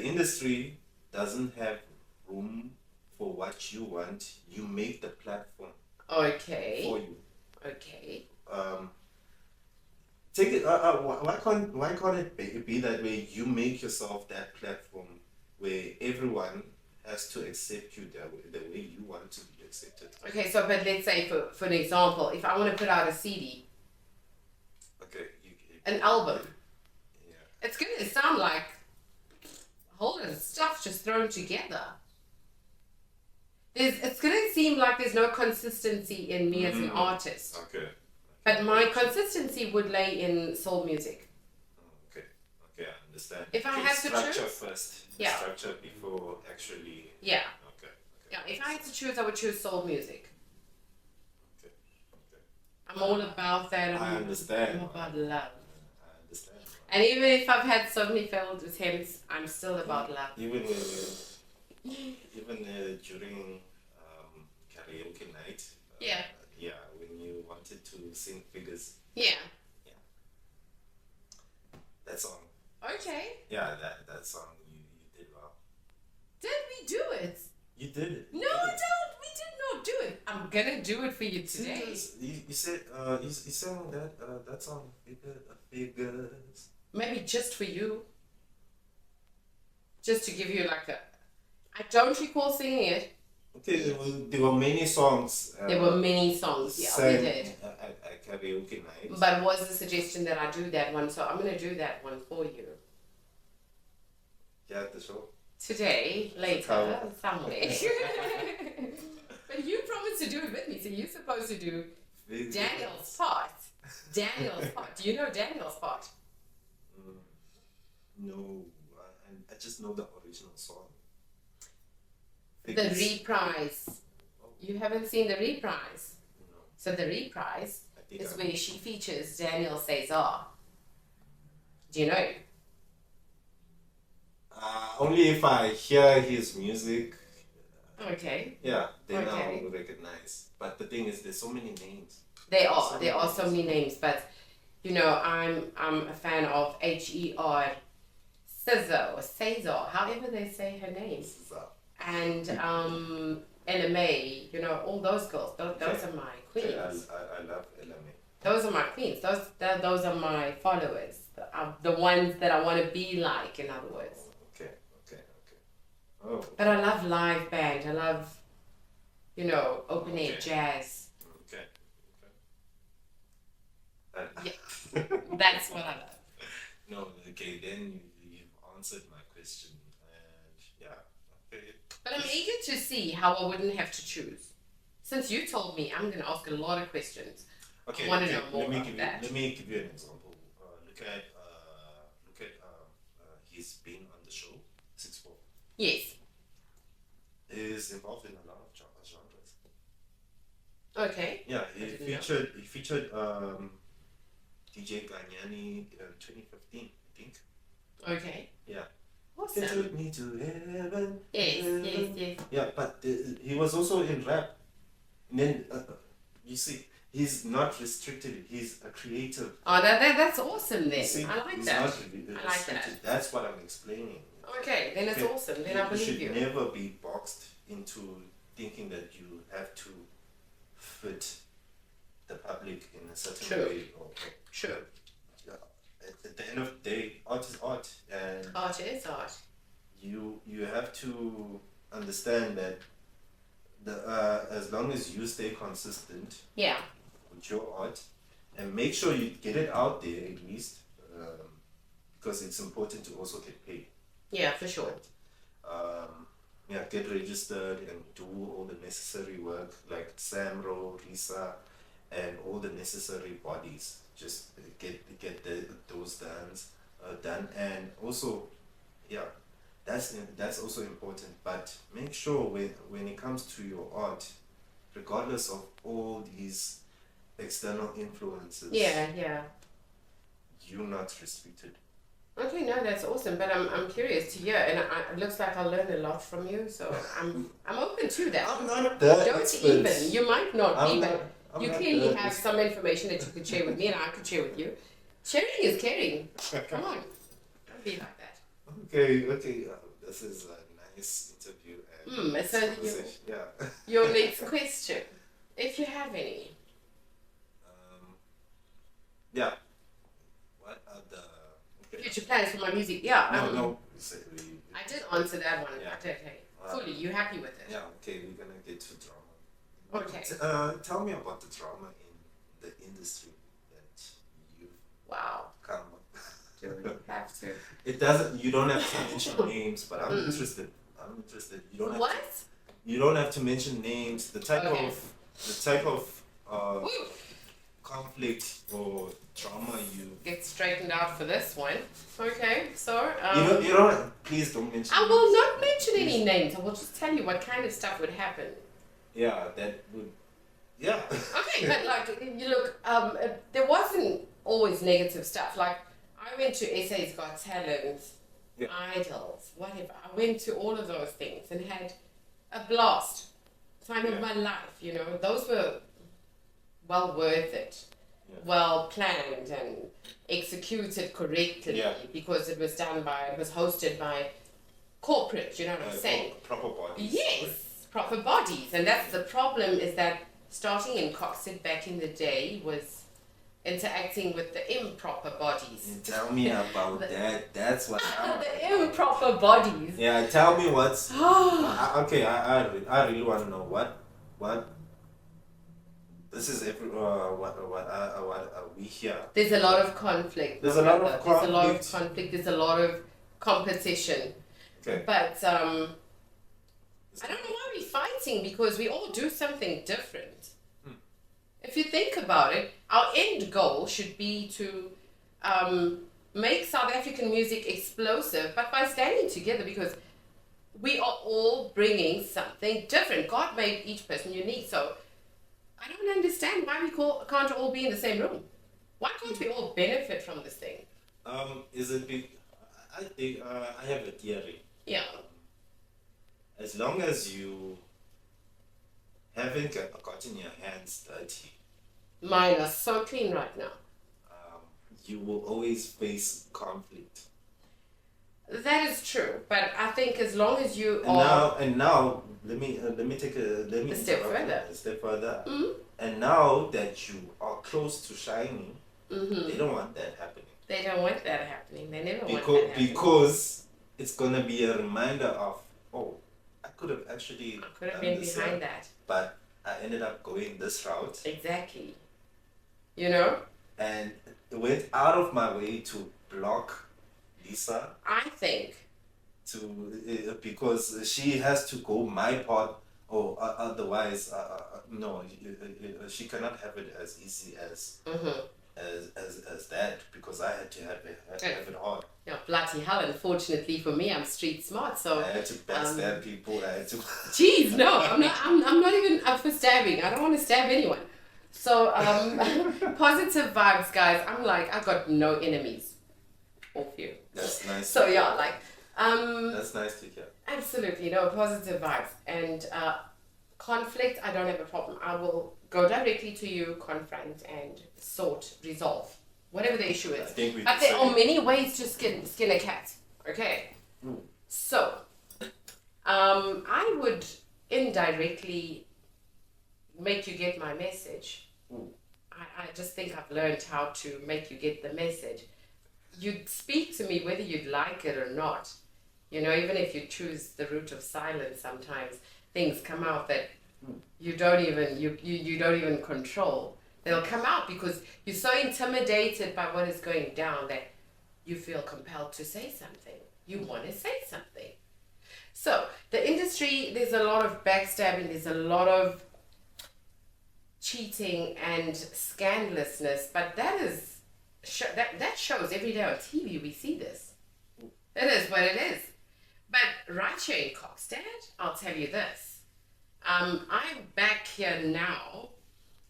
industry doesn't have room for what you want, you make the platform Okay. for you. Okay. Take it. Why can't it be that way? You make yourself that platform where everyone has to accept you the way you want to be accepted. Okay, so but let's say for an example, if I want to put out a CD, Okay. an album, Yeah. it's gonna sound like a whole lot of stuff just thrown together. It's gonna seem like there's no consistency in me as an artist. Okay. But my consistency would lay in soul music. Okay. I understand. If I Okay, had to structure choose? first. Yeah. Structure before actually. Yeah. Okay. Yeah. If I had to choose, I would choose soul music. Okay. I'm all about that. I understand. I'm about love. I understand. And even if I've had so many failed attempts, I'm still about love. Even during karaoke night. Yeah. Yeah, when you wanted to sing figures, Yeah. that song. Okay. Yeah, that song you did well. Did we do it? You did it. No, I don't. We did not do it. I'm gonna do it for you today. Yes, you said you sang that song figures. Maybe just for you. Just to give you like a. I don't recall singing it. Okay, there were many songs. There were many songs. Yeah, we sang did. at karaoke night. But was the suggestion that I do that one? So I'm gonna do that one for you. Yeah, the show. Today, later, somewhere. But you promised to do it with me, so you're supposed to do Daniel's part. Daniel's part. Do you know Daniel's part? No, I just know the original song. The reprise. You haven't seen the reprise? No. So the reprise is where she features Daniel Cesar. Do you know? Only if I hear his music. Okay. Yeah, then I will recognize. But the thing is, there's so many names. There are so many names, but you know, I'm a fan of Her Cesar or Cesar, however they say her name. Cesar. And LMA, you know, all those girls. Those are my queens. I love LMA. Those are my queens. Those are my followers. The ones that I want to be like, in other words. Okay. Oh. But I love live band. I love, you know, open air jazz. Okay. Yeah, that's what I love. No, okay, then you've answered my question. And yeah, okay. But I'm eager to see how I wouldn't have to choose. Since you told me, I'm going to ask a lot of questions. Okay, I want to know more about that. Let me give you an example. Look at he's been on the show, 6'4". Yes. He's involved in a lot of genres. Okay. Yeah, he featured DJ Ganyani in 2015, I think. Okay. Yeah. Awesome. He took me to heaven. Yes. Yeah, but he was also in rap. And then you see, he's not restricted. He's a creative. Oh, that's awesome then. See, I like he's that. not restricted. I like that. That's what I'm explaining. Okay, then it's awesome. Then I believe you. You should never be boxed into thinking that you have to fit the public in a certain way. Sure. At the end of the day, art is art, and Art is art. you have to understand that as long as you stay consistent Yeah. with your art and make sure you get it out there at least, because it's important to also get paid. Yeah, for sure. Get registered and do all the necessary work like Samro, Risa, and all the necessary bodies. Just get those done, and also, that's also important. But make sure when it comes to your art, regardless of all these external influences, Yeah. you're not restricted. Okay, no, that's awesome. But I'm curious to hear, and it looks like I'll learn a lot from you. So I'm open to that. I'm not that Don't expert. even. You might not be, but I'm you not clearly that have some information that you could share with me, and I could share with you. Sharing is caring. Come on, don't be like that. Okay. This is a nice interview. And So yeah. your next question, if you have any. Yeah. What are the Future plans for my music? Yeah. No. I did answer that one. Yeah. Okay. Fully. You happy with it? Yeah. Okay. We're gonna get to drama. Okay. Tell me about the drama in the industry that you've Wow. come up. Do we have to? It doesn't. You don't have to mention names, but I'm interested. You don't have What? You don't have to mention names. The type Okay. of conflict or drama you. Get straightened out for this one. Okay. So. You don't. Please don't mention. I will names. not mention any names. I will just tell you what kind of stuff would happen. Yeah, that would. Yeah. Okay, but like you look, there wasn't always negative stuff. Like I went to SA's Got Talent, Idols, whatever. I went to all of those things and had a blast. Time of my life, you know. Those were well worth it, well planned and executed correctly because it was hosted by corporate. You know what I'm saying? Proper bodies. Yes. Proper bodies, and that's the problem, is that starting in Kokstad back in the day was interacting with the improper bodies. Tell me about that. That's what the improper bodies. Yeah, tell me what's okay. I really want to know what this is. What we hear. There's a lot of conflict. There's a lot of conflict. There's a lot of competition. Okay. But I don't know why we're fighting, because we all do something different. If you think about it, our end goal should be to make South African music explosive, but by standing together, because we are all bringing something different. God made each person unique, so I don't understand why we can't all be in the same room. Why can't we all benefit from this thing? Is it I think I have a theory. Yeah. As long as you haven't gotten your hands dirty, Mine are so clean right now. you will always face conflict. That is true, but I think as long as you And now, let me take a step further. A step further. Mm-hmm. And now that you are close to shining, Mm-hmm. they don't want that happening. They don't want that happening. They never want that happening. Because it's gonna be a reminder of, oh, I could have actually Could have been behind that. but I ended up going this route. Exactly. You know? And went out of my way to block Lisa I think. because she has to go my path, or otherwise, no, she cannot have it as easy as Mm-hmm. as that, because I had to have it hard. Yeah, bloody hell. Unfortunately for me, I'm street smart, so. I had to backstab people. I had to. Jeez, no, I'm not. I'm not even up for stabbing. I don't want to stab anyone. So positive vibes, guys. I'm like, I've got no enemies. Or few. That's nice. So yeah, like. That's nice to hear. Absolutely, no, positive vibes. And conflict, I don't have a problem. I will go directly to you, confront, and resolve whatever the issue is. But there are many ways to skin a cat. Okay. So, I would indirectly make you get my message. I just think I've learned how to make you get the message. You'd speak to me whether you'd like it or not. You know, even if you choose the route of silence, sometimes things come out that you don't even control. They'll come out because you're so intimidated by what is going down that you feel compelled to say something. You want to say something. So the industry, there's a lot of backstabbing, there's a lot of cheating and scandalousness, but that shows every day on TV. We see this. It is what it is. But right here in Kokstad, I'll tell you this. I'm back here now.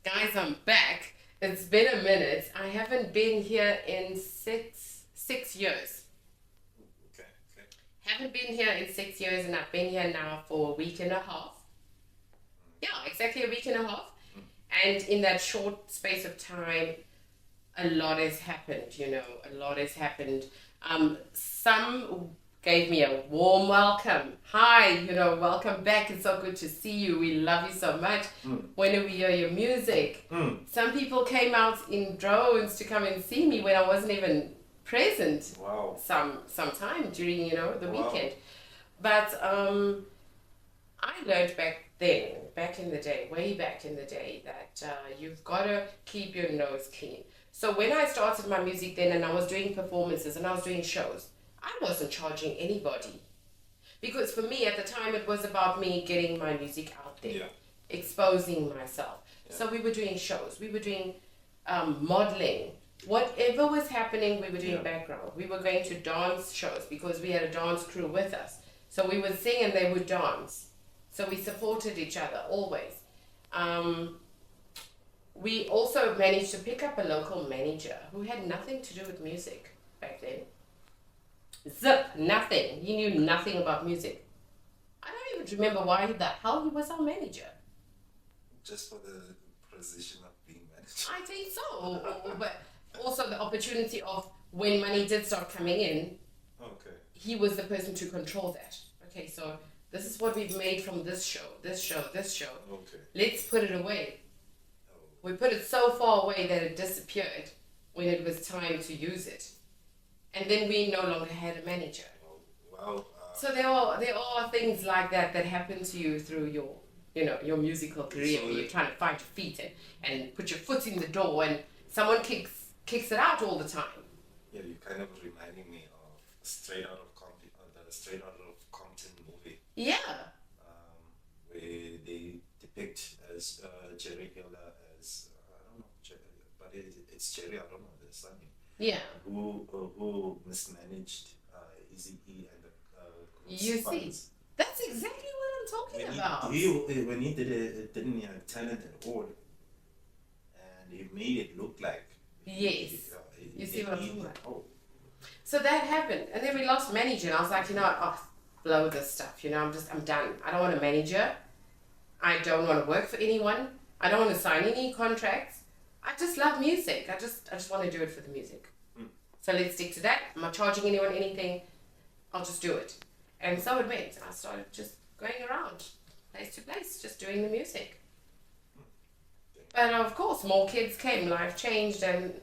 Guys, I'm back. It's been a minute. I haven't been here in six years. Okay. Haven't been here in 6 years, and I've been here now for a week and a half. Yeah, exactly a week and a half. And in that short space of time, a lot has happened, a lot has happened. Some gave me a warm welcome. Hi, welcome back. It's so good to see you. We love you so much. When do we hear your music? Some people came out in drones to come and see me when I wasn't even present. Wow. Sometime during, the weekend. But I learned back in the day, way back in the day, that you've got to keep your nose clean. So when I started my music then, and I was doing performances and I was doing shows, I wasn't charging anybody. Because for me at the time, it was about me getting my music out there, exposing myself. Yeah. So we were doing shows, we were doing modeling. Whatever was happening, we were doing background. We were going to dance shows because we had a dance crew with us. So we would sing and they would dance. So we supported each other always. We also managed to pick up a local manager who had nothing to do with music back then. Zip, nothing. He knew nothing about music. I don't even remember why the hell he was our manager. Just for the position of being manager. I think so. But also the opportunity of when money did start coming in, he was the person to control that. Okay, so this is what we've made from this show. Okay. Let's put it away. We put it so far away that it disappeared when it was time to use it. And then we no longer had a manager. Wow. So there are things like that happen to you through your musical career, where you're trying to find your feet and put your foot in the door, and someone kicks it out all the time. Yeah, you're kind of reminding me of Straight Out of Yeah. Where they depict as Jerry Hiller as I don't know, but it's Jerry. I don't know the surname. Yeah. Who mismanaged Easy E and the You group's see, funds. that's exactly what I'm talking When about. when he did it didn't have talent at all, and he made it look like. Yes. You see what I'm talking about? Oh. So that happened, and then we lost manager, and I was like, you know what, oh, blow this stuff, you know, I'm done. I don't want a manager. I don't want to work for anyone. I don't want to sign any contracts. I just love music. I just want to do it for the music. So let's stick to that. I'm not charging anyone anything. I'll just do it. And so it went. I started just going around, place to place, just doing the music. But of course, more kids came, life changed, and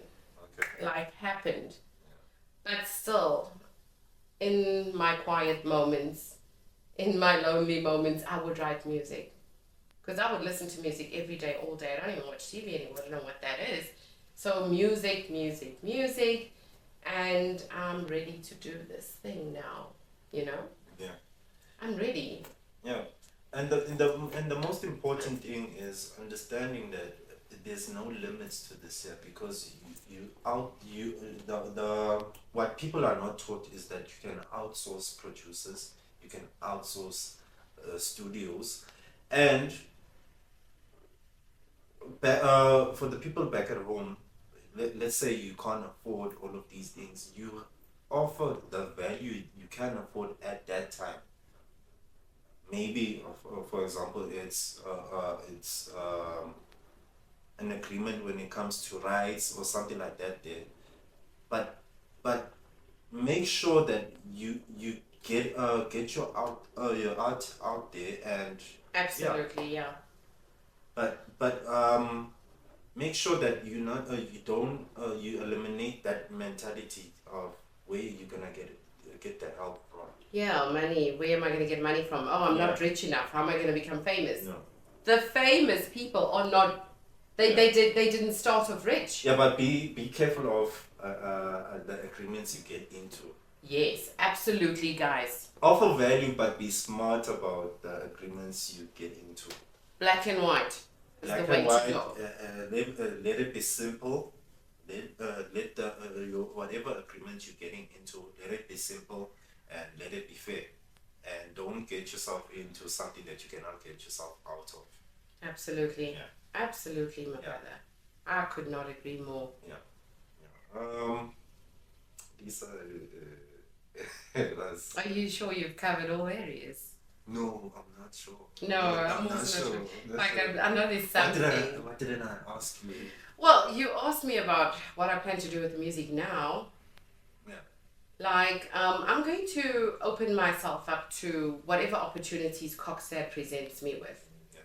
life happened. But still, in my quiet moments, in my lonely moments, I would write music. Because I would listen to music every day, all day. I don't even watch TV anymore. I don't know what that is. So music, music, music. And I'm ready to do this thing now, you know? Yeah. I'm ready. Yeah. And the most important thing is understanding that there's no limits to this here, because the what people are not taught is that you can outsource producers, you can outsource studios, and for the people back at home, let's say you can't afford all of these things, you offer the value you can afford at that time. Maybe, for example, it's an agreement when it comes to rights or something like that there. But make sure that you get your art out there, and Absolutely, yeah. but make sure that you eliminate that mentality of where you're gonna get the help from. Yeah, money. Where am I going to get money from? Oh, I'm not rich enough. How am I going to become famous? No. The famous people are not. They didn't start off rich. Yeah, but be careful of the agreements you get into. Yes, absolutely, guys. Offer value, but be smart about the agreements you get into. Black and white is Black the way and white. to go. Let it be simple. Let your whatever agreement you're getting into, let it be simple and let it be fair. And don't get yourself into something that you cannot get yourself out of. Absolutely. Yeah. Absolutely, my brother. I could not agree more. Lisa, Are you sure you've covered all areas? No, I'm not sure. No, I'm also not sure. Like, I know there's something. Why didn't I ask you? Well, you asked me about what I plan to do with the music now. Yeah. Like, I'm going to open myself up to whatever opportunities Kokstad presents me with. Yeah.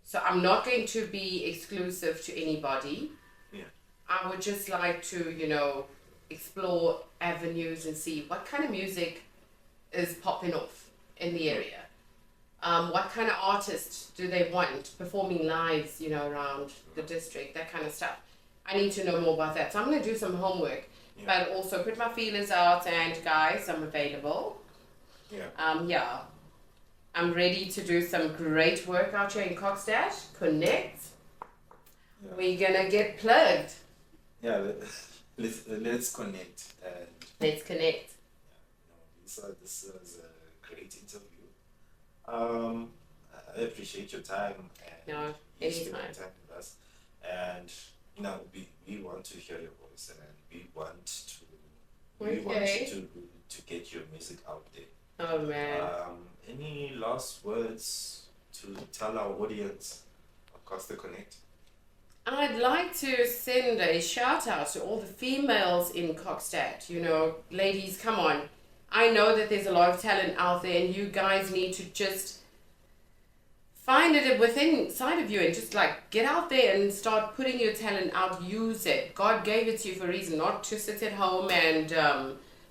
So I'm not going to be exclusive to anybody. Yeah. I would just like to, explore avenues and see what kind of music is popping off in the area. What kind of artists do they want performing lives, around the district, that kind of stuff. I need to know more about that. So I'm going to do some homework, but also put my feelers out, and guys, I'm available. Yeah. I'm ready to do some great work out here in Kokstad. Connect. Yeah. We're going to get plugged. Yeah, let's connect. And let's connect. Lisa, this was a great interview. I appreciate your time. And anytime. Time with us. And we want to hear your voice, and we want to get your music out there. Oh man. Any last words to tell our audience of Kokstad Connect? I'd like to send a shout out to all the females in Kokstad. Ladies, come on. I know that there's a lot of talent out there, and you guys need to just find it within inside of you, and just get out there and start putting your talent out. Use it. God gave it to you for a reason, not to sit at home and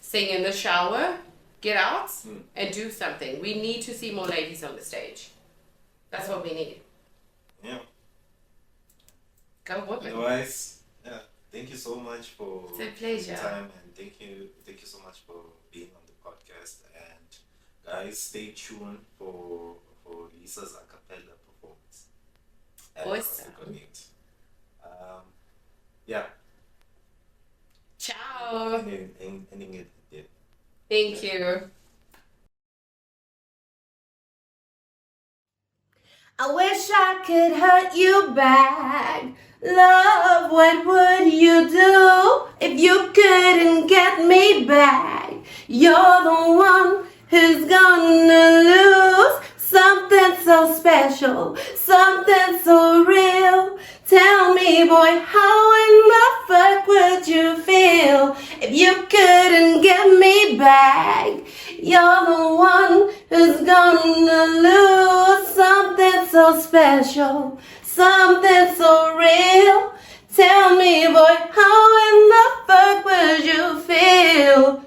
sing in the shower. Get out and do something. We need to see more ladies on the stage. That's what we need. Yeah. Go women. Otherwise, thank you so much for it's a pleasure. your time, and thank you so much for being on the podcast. And guys, stay tuned for Lisa's a cappella performance at Awesome. Connect. Yeah, Ciao. ending it there. Thank you. I wish I could hurt you back. Love, what would you do if you couldn't get me back? You're the one who's gonna lose something so special, something so real. Tell me, boy, how in the fuck would you feel if you couldn't get me back? You're the one who's gonna lose something so special, something so real. Tell me, boy, how in the fuck would you feel?